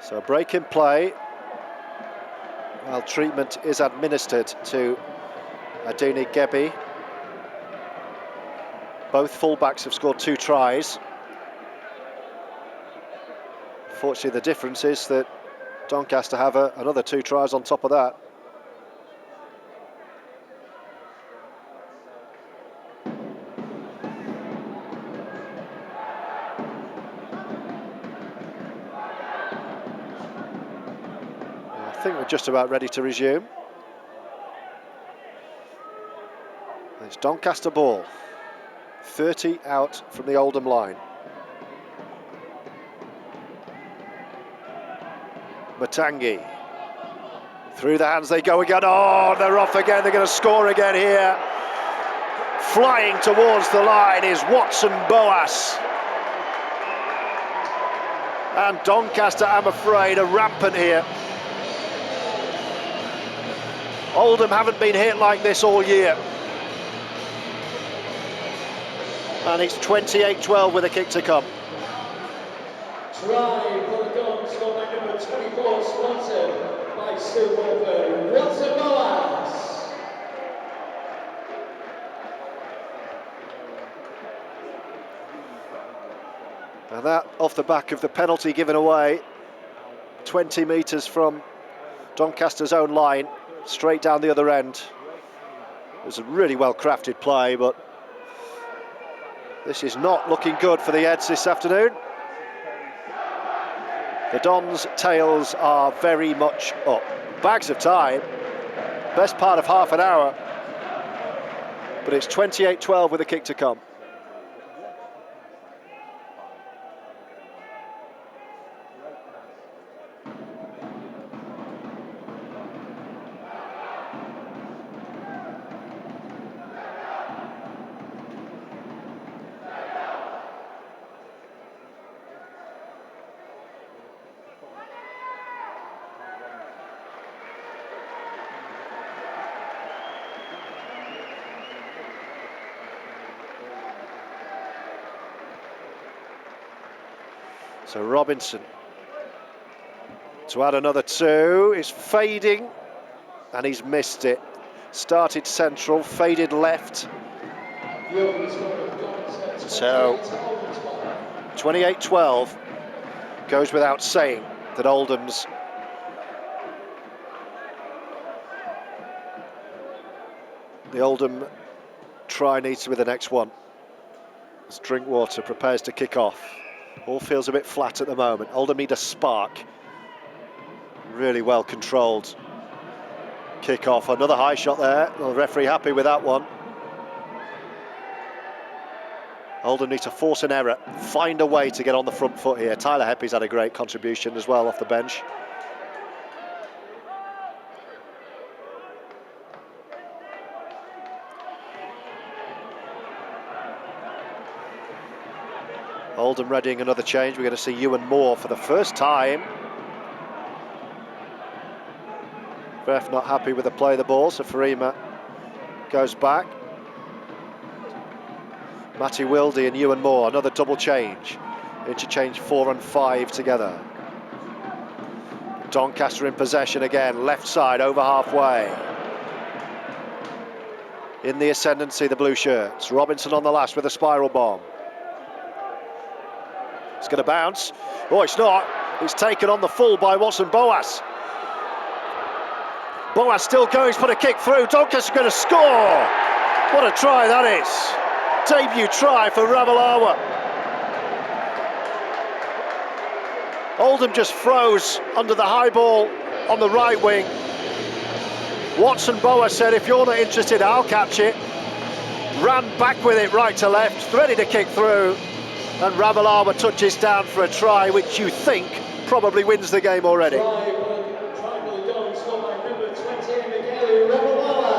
So break in play while treatment is administered to Aduni Gebbie. Both fullbacks have scored 2 tries. Fortunately, the difference is that Doncaster have another 2 tries on top of that. I think we're just about ready to resume. It's Doncaster ball. 30 out from the Oldham line. Matangi. Through the hands they go again. Oh, they're off again. They're going to score again here. Flying towards the line is Watson Boas. And Doncaster, I'm afraid, are rampant here. Oldham haven't been hit like this all year. And it's 28-12 with a kick to come. Try for the Dons, scored by number 24, sponsored by Stu Wilford. Watson Boas. And that off the back of the penalty given away, 20 metres from Doncaster's own line, straight down the other end. It was a really well crafted play, but this is not looking good for the Eds this afternoon. The Dons' tails are very much up. Bags of time, best part of half an hour, but it's 28-12 with a kick to come. So Robinson to add another 2 is fading, and he's missed it. Started central, faded left. So 28-12 goes without saying that Oldham's the Oldham try needs to be the next one. As Drinkwater prepares to kick off. All feels a bit flat at the moment. Oldham need a spark. Really well controlled kick off. Another high shot there. Well, the referee happy with that one. Oldham need to force an error, find a way to get on the front foot here. Tyler Heppy's had a great contribution as well off the bench. Oldham readying another change. We're going to see Ewan Moore for the first time. Ref not happy with the play of the ball, so Faraimo goes back. Matty Wildy and Ewan Moore, another double change. Interchange 4 and 5 together. Doncaster in possession again, left side over halfway. In the ascendancy, the blue shirts. Robinson on the last with a spiral bomb. It's going to bounce. Oh, it's not. It's taken on the full by Watson Boas. Boas still going, he's put a kick through. Doncaster going to score. What a try that is. Debut try for Ravalawa. Oldham just froze under the high ball on the right wing. Watson Boas said, if you're not interested, I'll catch it. Ran back with it right to left, ready to kick through. And Ravalawa touches down for a try, which you think probably wins the game already. Try for the Dons, scored by number 20, Gebbie, Ravalawa.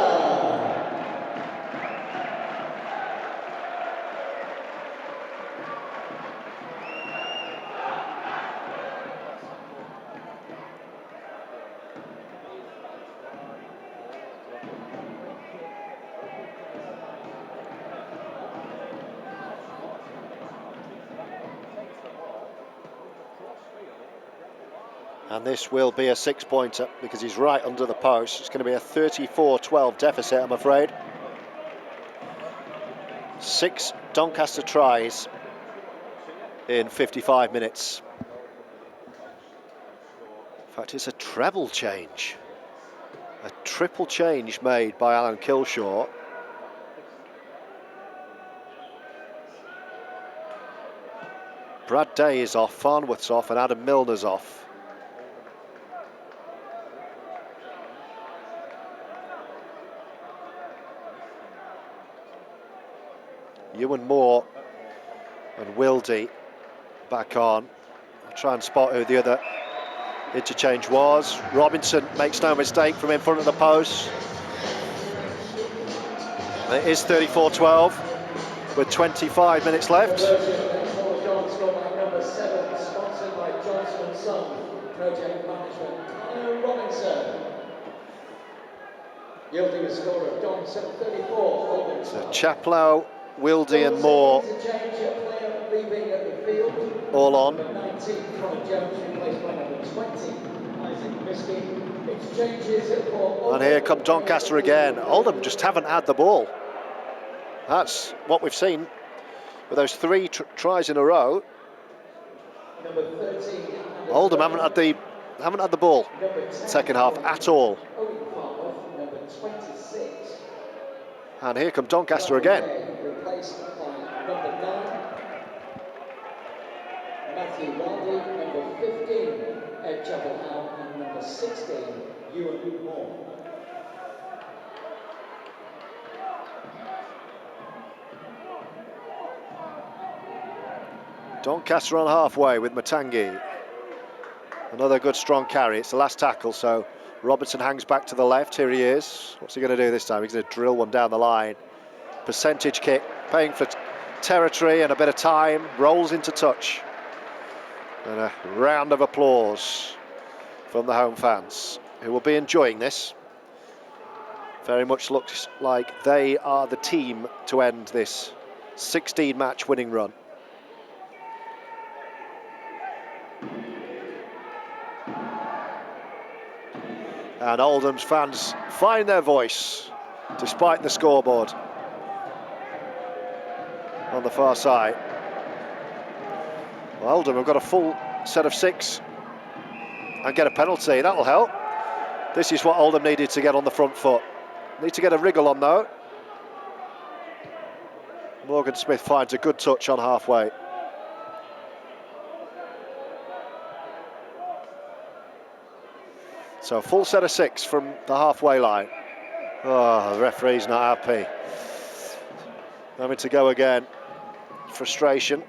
And this will be a 6-pointer because he's right under the post. It's going to be a 34-12 deficit, I'm afraid. 6 Doncaster tries in 55 minutes. In fact, it's a treble change. A triple change made by Alan Kilshaw. Brad Day is off, Farnworth's off, and Adam Milner's off. Ewan Moore and Wildy back on. I'll try and spot who the other interchange was. Robinson makes no mistake from in front of the post. It is 34-12 with 25 minutes left. Number 7, sponsored by Johnson & Son, project management, Robinson. Yielding a score of Johnson 34. So Chaplow, Wildy and Moore all on. And here come Doncaster again. Oldham just haven't had the ball. That's what we've seen with those 3 tries in a row. Oldham haven't had the ball second half at all. And here come Doncaster again. Replaced by number 9, Matthew Wildy, number 15, Ed Chapel, and number 16, Ewan Moore. Doncaster on halfway with Matangi. Another good strong carry. It's the last tackle, so Robertson hangs back to the left. Here he is. What's he going to do this time? He's going to drill one down the line. Percentage kick, paying for territory and a bit of time. Rolls into touch. And a round of applause from the home fans, who will be enjoying this. Very much looks like they are the team to end this 16-match winning run. And Oldham's fans find their voice despite the scoreboard on the far side. Well, Oldham have got a full set of 6 and get a penalty. That'll help. This is what Oldham needed to get on the front foot. Need to get a wriggle on though. Morgan Smith finds a good touch on halfway. So a full set of 6 from the halfway line. Oh, the referee's not happy. Having to go again. Frustration.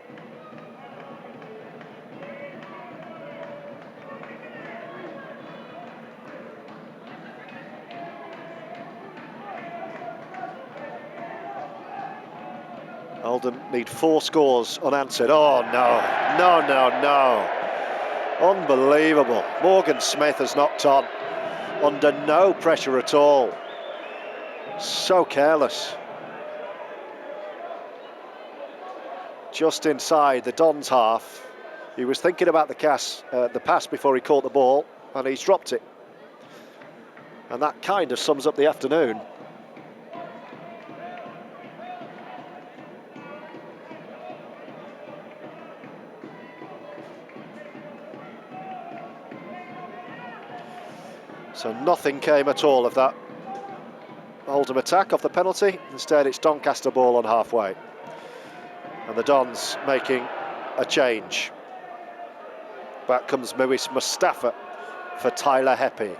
Oldham need 4 scores unanswered. Oh no, no, no, no. Unbelievable. Morgan Smith has knocked on under no pressure at all. So careless. Just inside the Dons half. He was thinking about the pass before he caught the ball, and he's dropped it. And that kind of sums up the afternoon. So nothing came at all of that Oldham attack off the penalty. Instead, it's Doncaster ball on halfway. And the Dons making a change. Back comes Muis Mustafa for Tyler Heppy.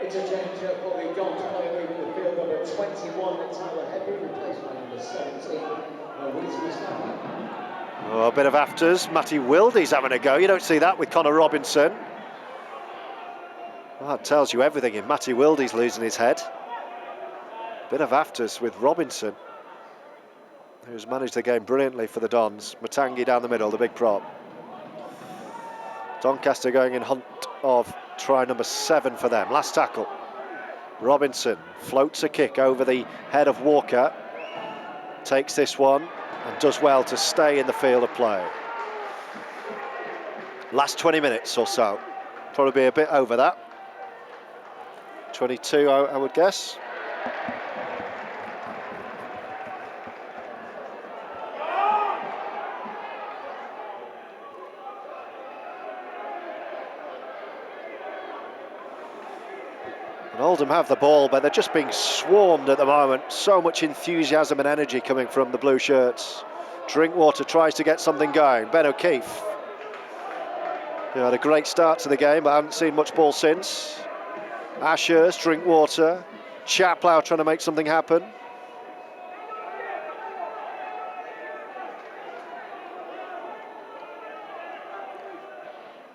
It's a change for the Dons player leaving the field, number 21, Tyler Heppy, replaced by number 17, Muis Mustafa. Oh, a bit of afters. Matty Wildy's having a go. You don't see that with Connor Robinson. Well, that tells you everything. If Matty Wildy's losing his head. Bit of afters with Robinson, who's managed the game brilliantly for the Dons. Matangi down the middle, the big prop. Doncaster going in hunt of try number 7 for them. Last tackle. Robinson floats a kick over the head of Walker. Takes this one and does well to stay in the field of play. Last 20 minutes or so. Probably be a bit over that. 22, I would guess. And Oldham have the ball, but they're just being swarmed at the moment. So much enthusiasm and energy coming from the blue shirts. Drinkwater tries to get something going. Ben O'Keefe, who had a great start to the game, but I haven't seen much ball since. Ashurst, Drinkwater, Chaplow trying to make something happen.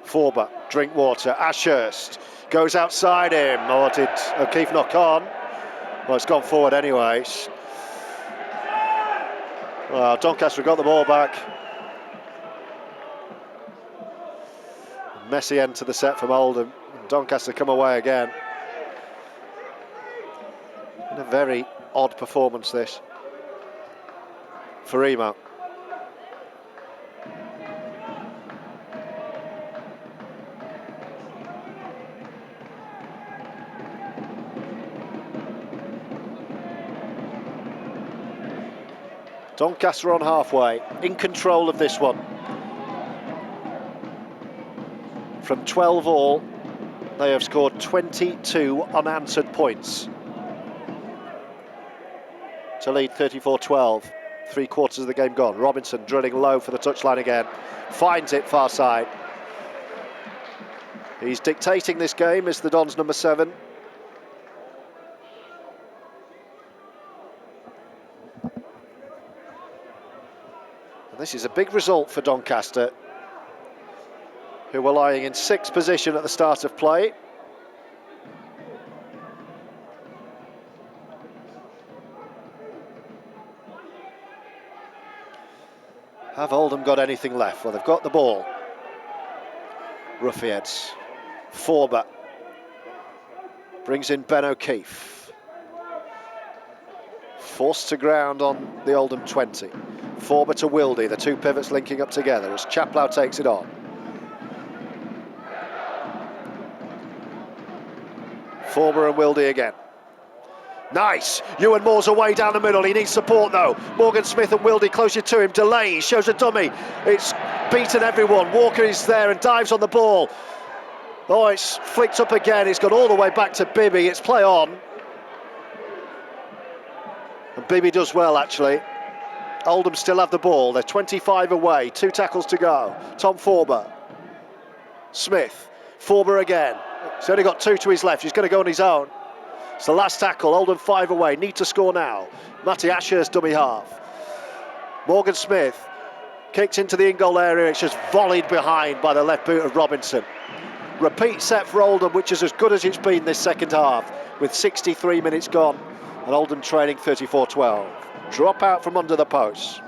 Forber, Drinkwater, Ashurst goes outside him. Or did O'Keefe knock on? Well, it's gone forward anyway. Well, Doncaster got the ball back. Messy end to the set from Oldham. Doncaster come away again. And a very odd performance this. Faraimo. Doncaster on halfway, in control of this one. From 12 all, they have scored 22 unanswered points to lead 34-12. 3/4 of the game gone. Robinson drilling low for the touchline again. Finds it far side. He's dictating this game as the Dons number 7. And this is a big result for Doncaster, who were lying in 6th position at the start of play. Have Oldham got anything left? Well, they've got the ball. Ruffians. Forber brings in Ben O'Keefe. Forced to ground on the Oldham 20. Forber to Wildy, the 2 pivots linking up together as Chaplow takes it on. Forber and Wildy again. Nice! Ewan Moore's away down the middle. He needs support though. Morgan Smith and Wildy closer to him. Delays, shows a dummy. It's beaten everyone. Walker is there and dives on the ball. Oh, it's flicked up again. It's gone all the way back to Bibby. It's play on. And Bibby does well, actually. Oldham still have the ball. They're 25 away. 2 tackles to go. Tom Forber. Smith. Forber again. He's only got 2 to his left. He's going to go on his own. It's the last tackle. Oldham 5 away. Need to score now. Matty Ashurst dummy half. Morgan Smith kicked into the in-goal area. It's just volleyed behind by the left boot of Robinson. Repeat set for Oldham, which is as good as it's been this second half, with 63 minutes gone, and Oldham trailing 34-12. drop out from under the post.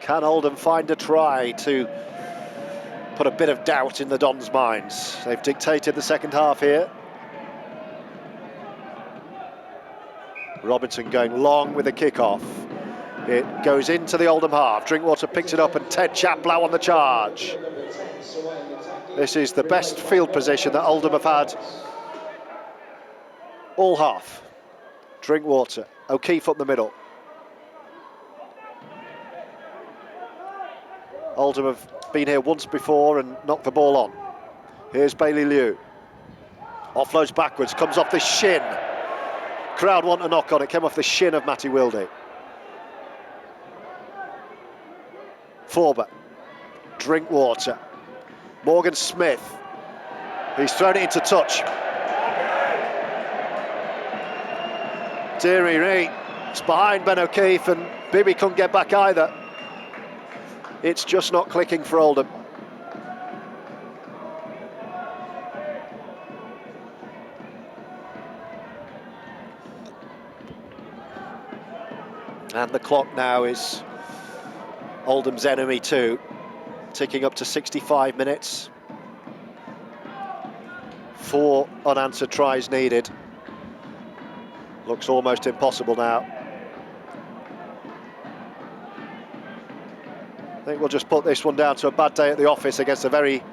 Can Oldham find a try to put a bit of doubt in the Dons' minds? They've dictated the second half here. Robinson going long with the kick-off. It goes into the Oldham half. Drinkwater picks it up and Ted Chaplow on the charge. This is the best field position that Oldham have had all half. Drinkwater, O'Keefe up the middle. Oldham have been here once before and knocked the ball on. Here's Bailey Liu. Offloads backwards, comes off the shin. Crowd want a knock on it, came off the shin of Matty Wilde. Forber, Drinkwater, Morgan Smith. He's thrown it into touch. Deary me, it's behind Ben O'Keefe and Bibby couldn't get back either. It's just not clicking for Oldham. And the clock now is Oldham's enemy too, ticking up to 65 minutes. 4 unanswered tries needed. Looks almost impossible now. I think we'll just put this one down to a bad day at the office against a very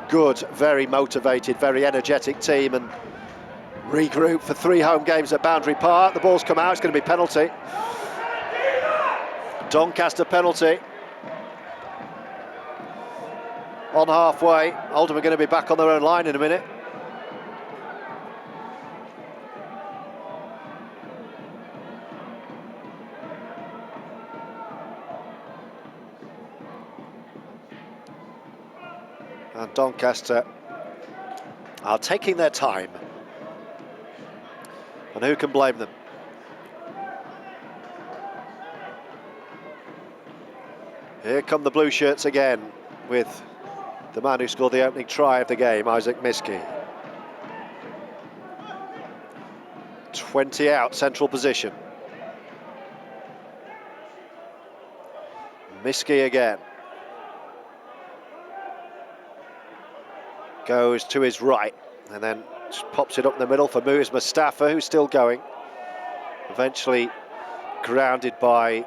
good, very motivated, very energetic team, and regroup for 3 home games at Boundary Park. The ball's come out, it's going to be penalty. Doncaster penalty. On halfway, Oldham are going to be back on their own line in a minute. And Doncaster are taking their time. And who can blame them? Here come the blue shirts again with the man who scored the opening try of the game, Isaac Misky. 20 out, central position. Misky again. Goes to his right and then pops it up in the middle for Muiz Mustafa, who's still going. Eventually grounded by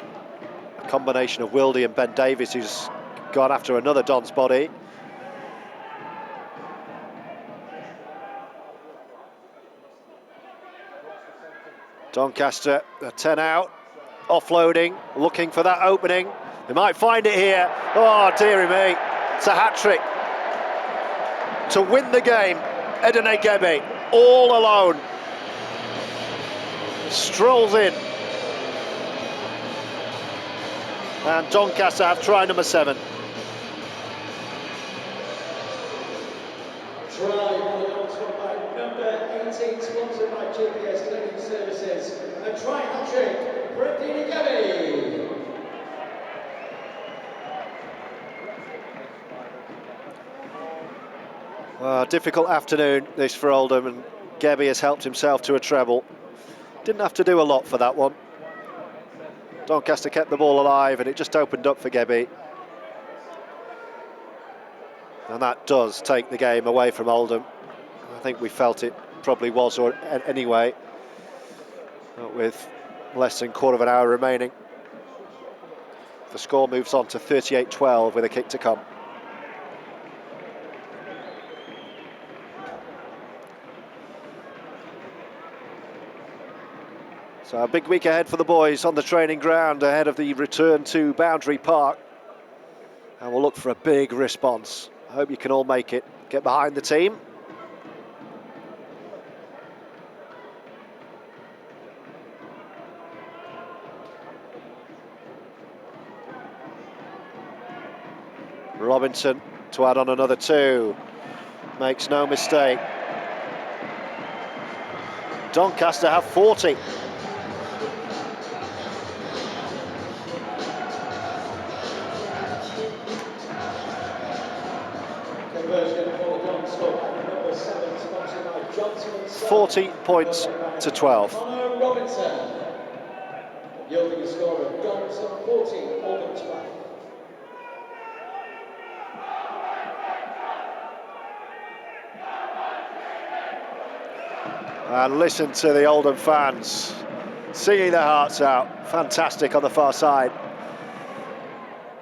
a combination of Wilde and Ben Davies, who's gone after another Don's body. Doncaster, 10 out, offloading, looking for that opening. They might find it here. Oh, dearie me, it's a hat-trick. To win the game, Edene Gebbie, all alone, strolls in. And Doncaster have try number 7. Try on the Oxford by number 18, sponsored by GPS Cleaning Services. A try hat-trick for Edene Gebbie. Difficult afternoon this for Oldham, and Gebbie has helped himself to a treble. Didn't have to do a lot for that one. Doncaster kept the ball alive and it just opened up for Gebbie. And that does take the game away from Oldham. I think we felt it probably was or anyway, with less than a quarter of an hour remaining. The score moves on to 38-12 with a kick to come. So a big week ahead for the boys on the training ground ahead of the return to Boundary Park. And we'll look for a big response. I hope you can all make it. Get behind the team. Robinson to add on another 2. Makes no mistake. Doncaster have 40. Johnson and Son. 40 points to 12. Connor Robinson. Yielding a score of Dons 40, Oldham 12. And listen to the Oldham fans singing their hearts out. Fantastic on the far side.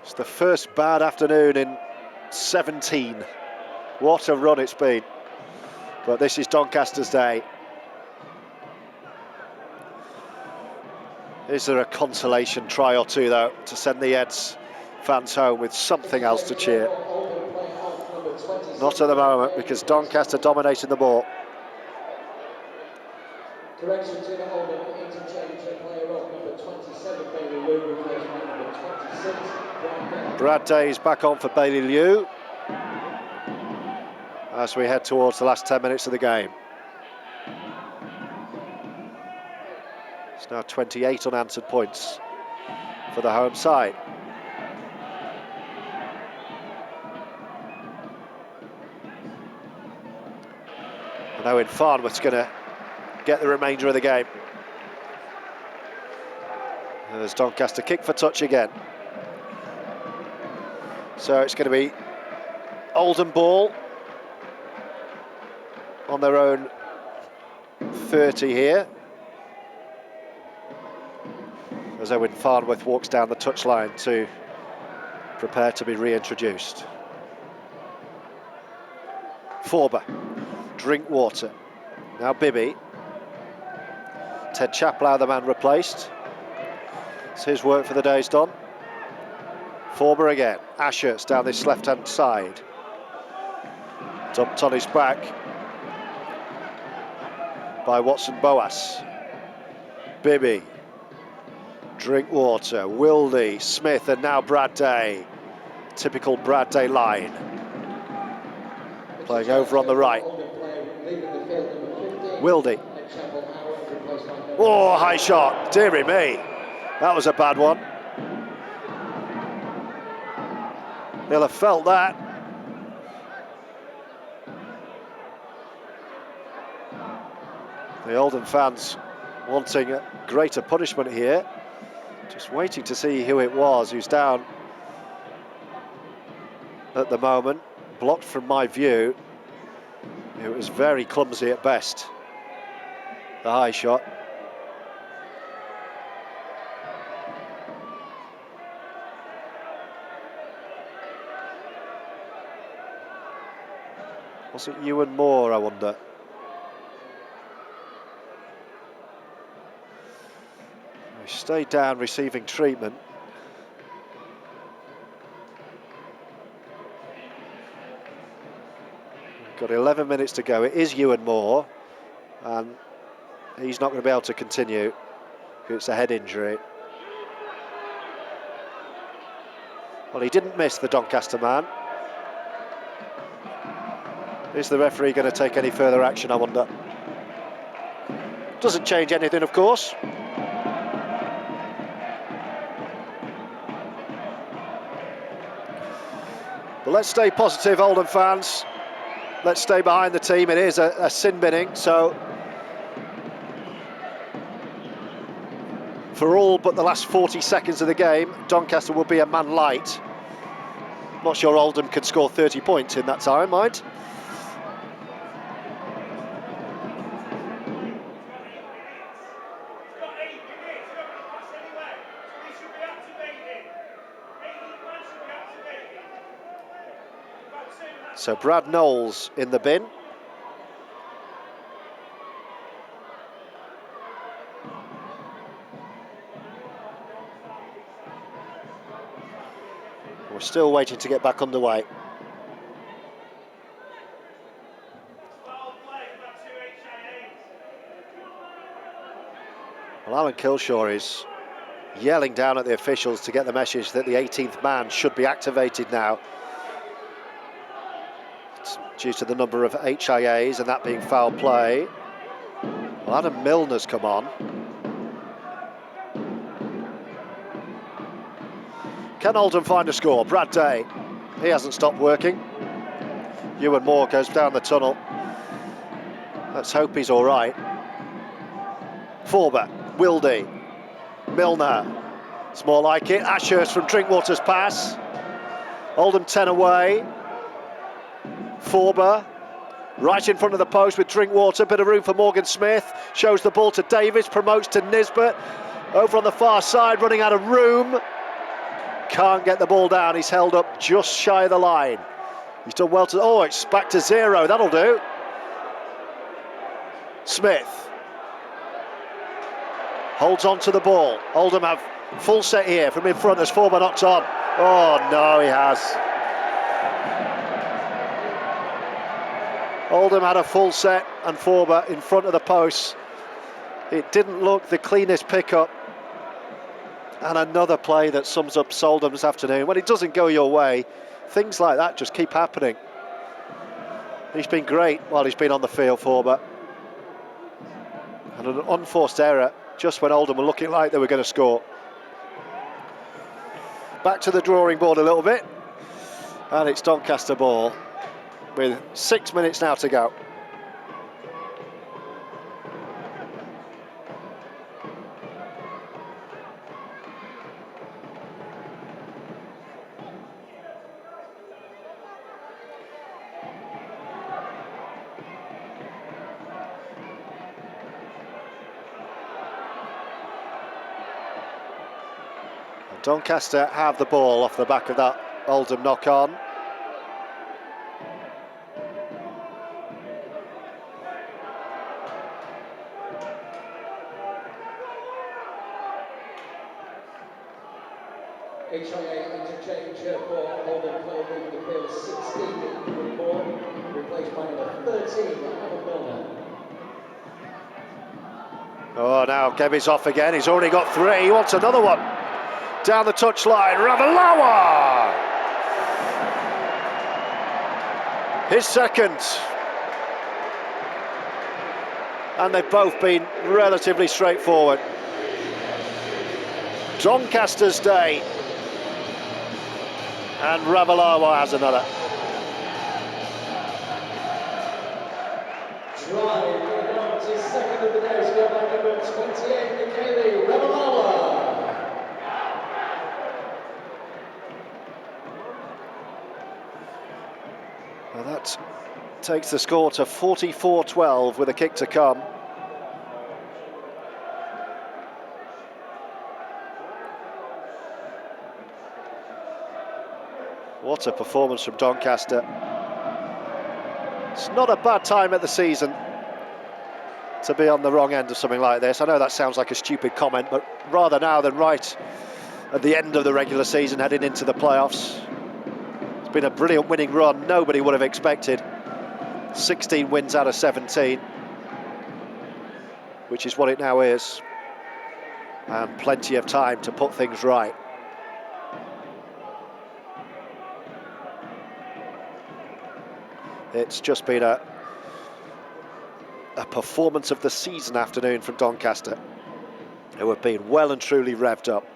It's the first bad afternoon in 17. What a run it's been. But this is Doncaster's day. Is there a consolation try or two, though, to send the Eds fans home with something else to cheer? Not at the moment, because Doncaster dominating the ball. Correction to the Oldham interchange player off number 27, Bailey Liu, replacement number 26, Brad Day is back on for Bailey Liu as we head towards the last 10 minutes of the game. It's now 28 unanswered points for the home side. And Owen Farnworth's going to get the remainder of the game. There's Doncaster kick for touch again. So it's going to be Oldham ball on their own 30 here, as Owen Farnworth walks down the touchline to prepare to be reintroduced. Forber, Drinkwater, now Bibby. Ted Chaplow, the man replaced. It's his work for the day's done. Forber again. Asher's down this left-hand side. Dumped on his back by Watson Boas. Bibby. Drinkwater. Wildy. Smith, and now Brad Day. Typical Brad Day line. Playing over on the right. Wildy. Oh, high shot. Dearie me. That was a bad one. He'll have felt that. The Oldham fans wanting a greater punishment here. Just waiting to see who it was who's down at the moment. Blocked from my view. It was very clumsy at best, the high shot. Was it Ewan Moore, I wonder? He stayed down receiving treatment. We've got 11 minutes to go. It is Ewan Moore, and he's not going to be able to continue. It's a head injury. Well, he didn't miss, the Doncaster man. Is the referee going to take any further action, I wonder? Doesn't change anything, of course. But let's stay positive, Oldham fans. Let's stay behind the team. It is a sin binning, so for all but the last 40 seconds of the game, Doncaster will be a man light. Not sure Oldham could score 30 points in that time, mind. So Brad Knowles in the bin. We're still waiting to get back underway. Well, Alan Kilshaw is yelling down at the officials to get the message that the 18th man should be activated now. Due to the number of HIAs and that being foul play. Well, Adam Milner's come on. Can Oldham find a score? Brad Day, he hasn't stopped working. Ewan Moore goes down the tunnel Let's hope he's all right. Forber, Wildy, Milner. It's more like it. Ashurst from Drinkwater's pass. Oldham 10 away. Forber, right in front of the post with Drinkwater. Bit of room for Morgan Smith. Shows the ball to Davis, promotes to Nisbet. Over on the far side, running out of room. Can't get the ball down. He's held up just shy of the line. He's done well to... Oh, it's back to 0. That'll do. Smith holds on to the ball. Oldham have full set here from in front as Forber knocks on. Oh no, he has. Oldham had a full set and Forber in front of the post. It didn't look the cleanest pickup. And another play that sums up Oldham's afternoon. When it doesn't go your way, things like that just keep happening. He's been great while he's been on the field, Forber. And an unforced error just when Oldham were looking like they were going to score. Back to the drawing board a little bit, and it's Doncaster ball with 6 minutes now to go. Doncaster have the ball off the back of that Oldham knock-on. HIA interchange for Oldham played in the field 16 ball, replaced by number 13, Adam Milner. Oh, now Gebbie's off again. He's already got 3. He wants another one. Down the touchline, Ravalawa! His second. And they've both been relatively straightforward. Doncaster's day. And Ravalawa has another. Drive going on to second of the day, scored by number 28, Gebbie, Ravalawa. Well, that takes the score to 44-12 with a kick to come. What a performance from Doncaster. It's not a bad time at the season to be on the wrong end of something like this. I know that sounds like a stupid comment, but rather now than right at the end of the regular season, heading into the playoffs. It's been a brilliant winning run, nobody would have expected. 16 wins out of 17, which is what it now is. And plenty of time to put things right. It's just been a performance of the season afternoon from Doncaster, who have been well and truly revved up.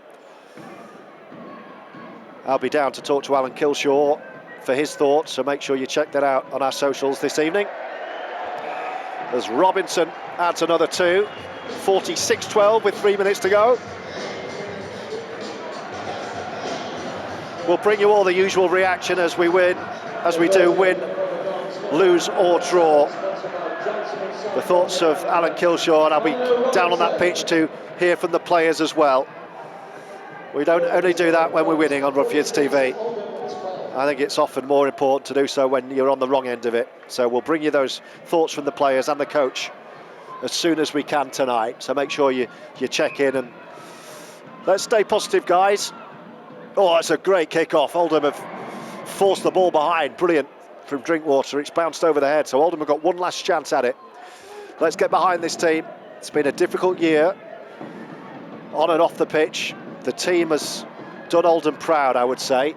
I'll be down to talk to Alan Kilshaw for his thoughts, so make sure you check that out on our socials this evening. As Robinson adds another 2, 46-12 with 3 minutes to go. We'll bring you all the usual reaction as we do win, lose or draw. The thoughts of Alan Kilshaw, and I'll be down on that pitch to hear from the players as well. We don't only do that when we're winning on Ruffians TV. I think it's often more important to do so when you're on the wrong end of it. So we'll bring you those thoughts from the players and the coach as soon as we can tonight. So make sure you check in, and let's stay positive, guys. Oh, that's a great kick-off. Oldham have forced the ball behind. Brilliant from Drinkwater. It's bounced over the head. So Oldham have got one last chance at it. Let's get behind this team. It's been a difficult year on and off the pitch. The team has done Oldham proud, I would say,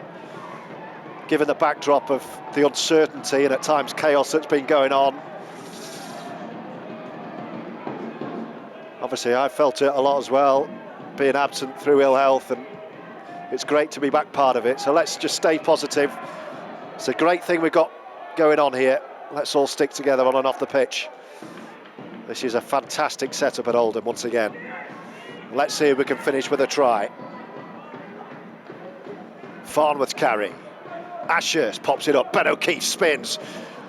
given the backdrop of the uncertainty and at times chaos that's been going on. Obviously, I felt it a lot as well, being absent through ill health, and it's great to be back part of it. So let's just stay positive. It's a great thing we've got going on here. Let's all stick together on and off the pitch. This is a fantastic setup at Oldham once again. Let's see if we can finish with a try. Farnworth carry. Ashurst pops it up. Ben O'Keefe spins.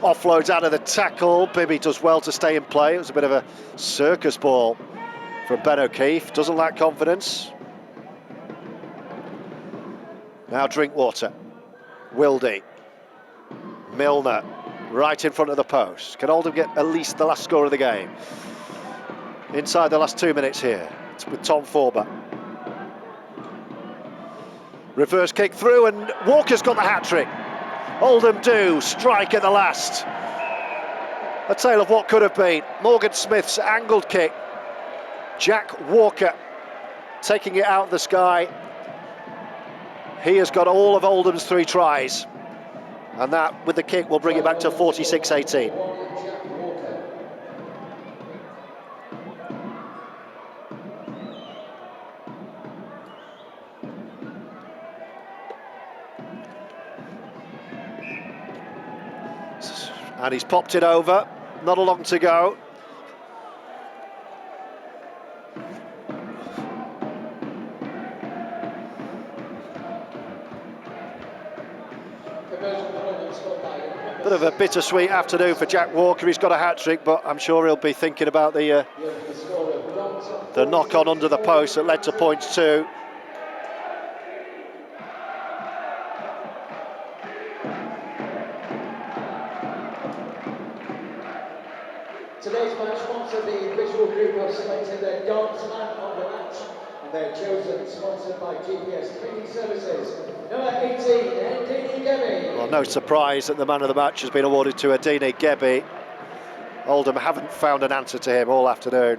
Offloads out of the tackle. Gebbie does well to stay in play. It was a bit of a circus ball from Ben O'Keefe. Doesn't lack confidence. Now Drinkwater. Wildy. Milner. Right in front of the post. Can Oldham get at least the last score of the game? Inside the last 2 minutes here. It's with Tom Forber. Reverse kick through and Walker's got the hat-trick. Oldham do strike at the last. A tale of what could have been. Morgan Smith's angled kick. Jack Walker taking it out of the sky. He has got all of Oldham's 3 tries. And that, with the kick, will bring it back to 46-18. And he's popped it over, not a long to go. Bit of a bittersweet afternoon for Jack Walker. He's got a hat-trick, but I'm sure he'll be thinking about the knock-on under the post that led to points 2. Today's match sponsor, the visual group have selected their dance man of the match, and they're chosen, sponsored by GPS Cleaning Services. Number 18, Gebbie. Well, no surprise that the man of the match has been awarded to Gebbie. Oldham haven't found an answer to him all afternoon.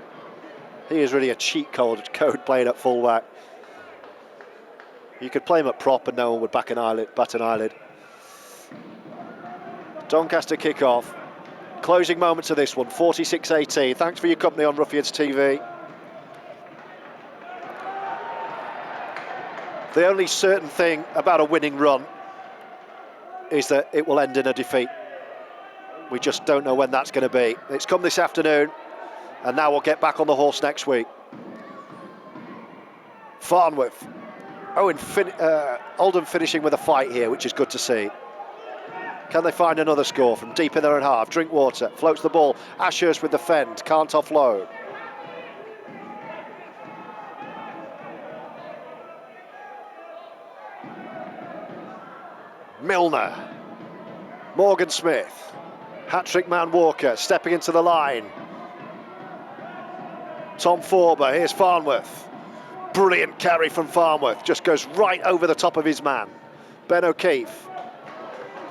He is really a cheat code playing at fullback. You could play him at prop and no one would bat an eyelid. Doncaster kick-off. Closing moments of this one, 46-18. Thanks for your company on Ruffians TV. The only certain thing about a winning run is that it will end in a defeat. We just don't know when that's going to be. It's come this afternoon, and now we'll get back on the horse next week. Farnworth. Oldham finishing with a fight here, which is good to see. Can they find another score from deep in their own half? Drinkwater floats the ball. Ashurst with the fend, can't offload. Milner. Morgan Smith. Hat-trick man Walker stepping into the line. Tom Forber, here's Farnworth. Brilliant carry from Farnworth, just goes right over the top of his man. Ben O'Keefe,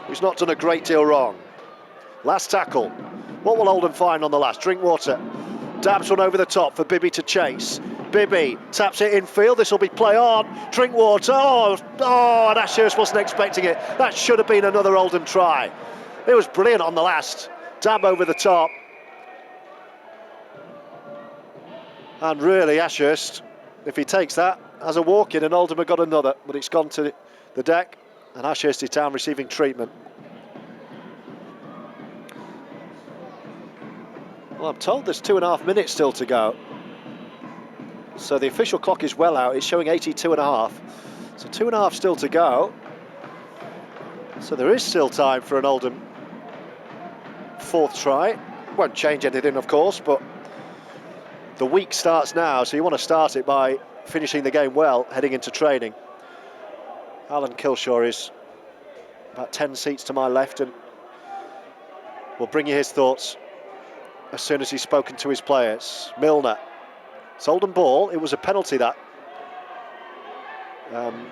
who's not done a great deal wrong. Last tackle. What will Oldham find on the last? Drinkwater dabs one over the top for Gebbie to chase. Gebbie taps it infield. This will be play on. Drinkwater. And Ashurst wasn't expecting it. That should have been another Oldham try. It was brilliant on the last. Dab over the top. And really, Ashurst, if he takes that, has a walk in, and Oldham have got another, but it's gone to the deck. And Ashurst is down receiving treatment. Well, I'm told there's 2.5 minutes still to go. So the official clock is well out. It's showing 82.5. So 2.5 still to go. So there is still time for an Oldham 4th try. Won't change anything, of course, but the week starts now, so you want to start it by finishing the game well, heading into training. Alan Kilshaw is about 10 seats to my left and will bring you his thoughts as soon as he's spoken to his players. Milner. It's Oldham ball. It was a penalty, that. An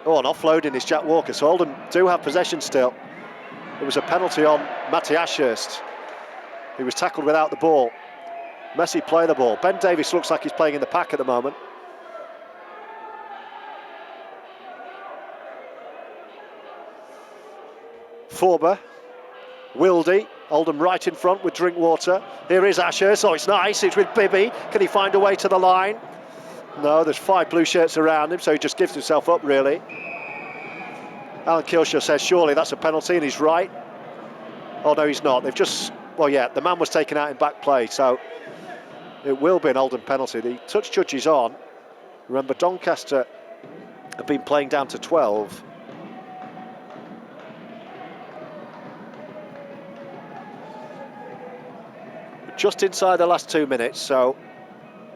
offloading is Jack Walker. So Oldham do have possession still. It was a penalty on Matty Ashurst. He was tackled without the ball. Messi play the ball. Ben Davies looks like he's playing in the pack at the moment. Forber, Wildy, Oldham right in front with Drinkwater. Here is Ashurst. Oh, it's nice. It's with Gebbie. Can he find a way to the line? No, there's 5 blue shirts around him, so he just gives himself up, really. Alan Kilshaw says, surely that's a penalty, and he's right. Oh, no, he's not. They've just Well, yeah, the man was taken out in back play, so it will be an Oldham penalty. The touch judge is on. Remember, Doncaster have been playing down to 12. Just inside the last 2 minutes, so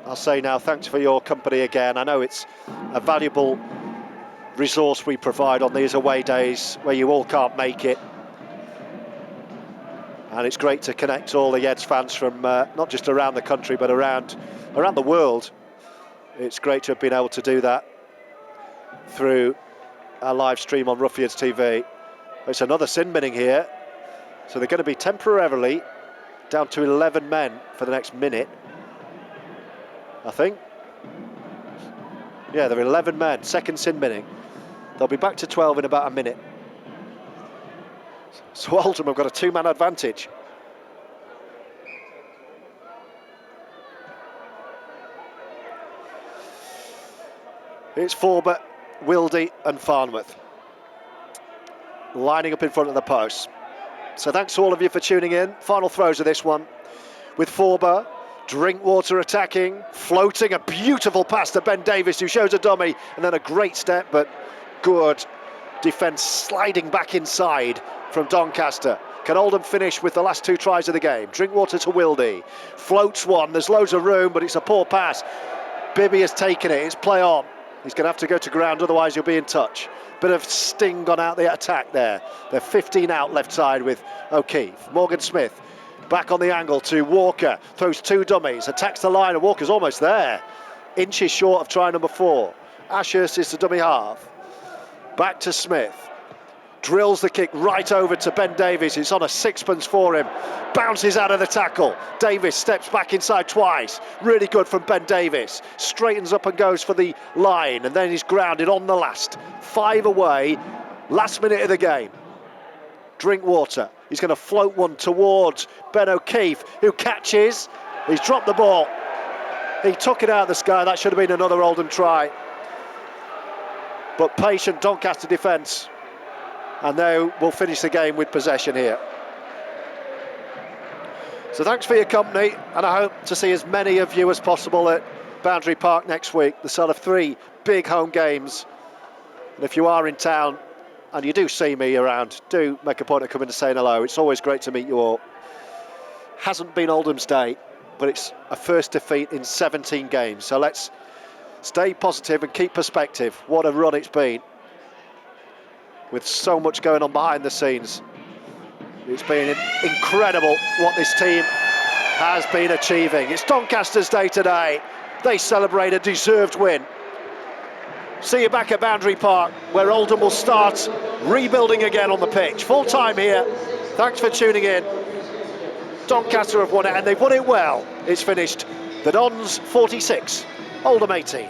I'll say now thanks for your company again. I know it's a valuable resource we provide on these away days where you all can't make it. And it's great to connect all the Yeds fans from not just around the country but around the world. It's great to have been able to do that through our live stream on Ruffians TV. It's another sin binning here, so they're going to be temporarily down to 11 men for the next minute, I think. Yeah, there are 11 men, second sin binning. They'll be back to 12 in about a minute. So Oldham have got a two-man advantage. It's Forber, Wildy and Farnworth lining up in front of the post. So thanks to all of you for tuning in. Final throws of this one with Forber. Drinkwater attacking, floating, a beautiful pass to Ben Davies, who shows a dummy, and then a great step, but good defence sliding back inside from Doncaster. Can Oldham finish with the last two tries of the game? Drinkwater to Wildy, floats one, there's loads of room, but it's a poor pass. Gebbie has taken it, it's play on. He's going to have to go to ground, otherwise he'll be in touch. Bit of sting on out the attack there. They're 15 out left side with O'Keefe. Morgan Smith back on the angle to Walker, throws two dummies, attacks the line, and Walker's almost there. Inches short of try number 4. Ashurst is the dummy half. Back to Smith. Drills the kick right over to Ben Davies. It's on a sixpence for him. Bounces out of the tackle. Davies steps back inside twice. Really good from Ben Davies. Straightens up and goes for the line, and then he's grounded on the last. 5 away, last minute of the game. Drinkwater. He's going to float one towards Ben O'Keefe, who catches. He's dropped the ball. He took it out of the sky. That should have been another Oldham try. But patient Doncaster defence. And now we'll finish the game with possession here. So thanks for your company, and I hope to see as many of you as possible at Boundary Park next week. The start of 3 big home games. And if you are in town and you do see me around, do make a point of coming to saying hello. It's always great to meet you all. Hasn't been Oldham's day, but it's a first defeat in 17 games. So let's stay positive and keep perspective. What a run it's been, with so much going on behind the scenes. It's been incredible what this team has been achieving. It's Doncaster's day today. They celebrate a deserved win. See you back at Boundary Park, where Oldham will start rebuilding again on the pitch. Full time here. Thanks for tuning in. Doncaster have won it, and they've won it well. It's finished the Dons 46, Oldham 18.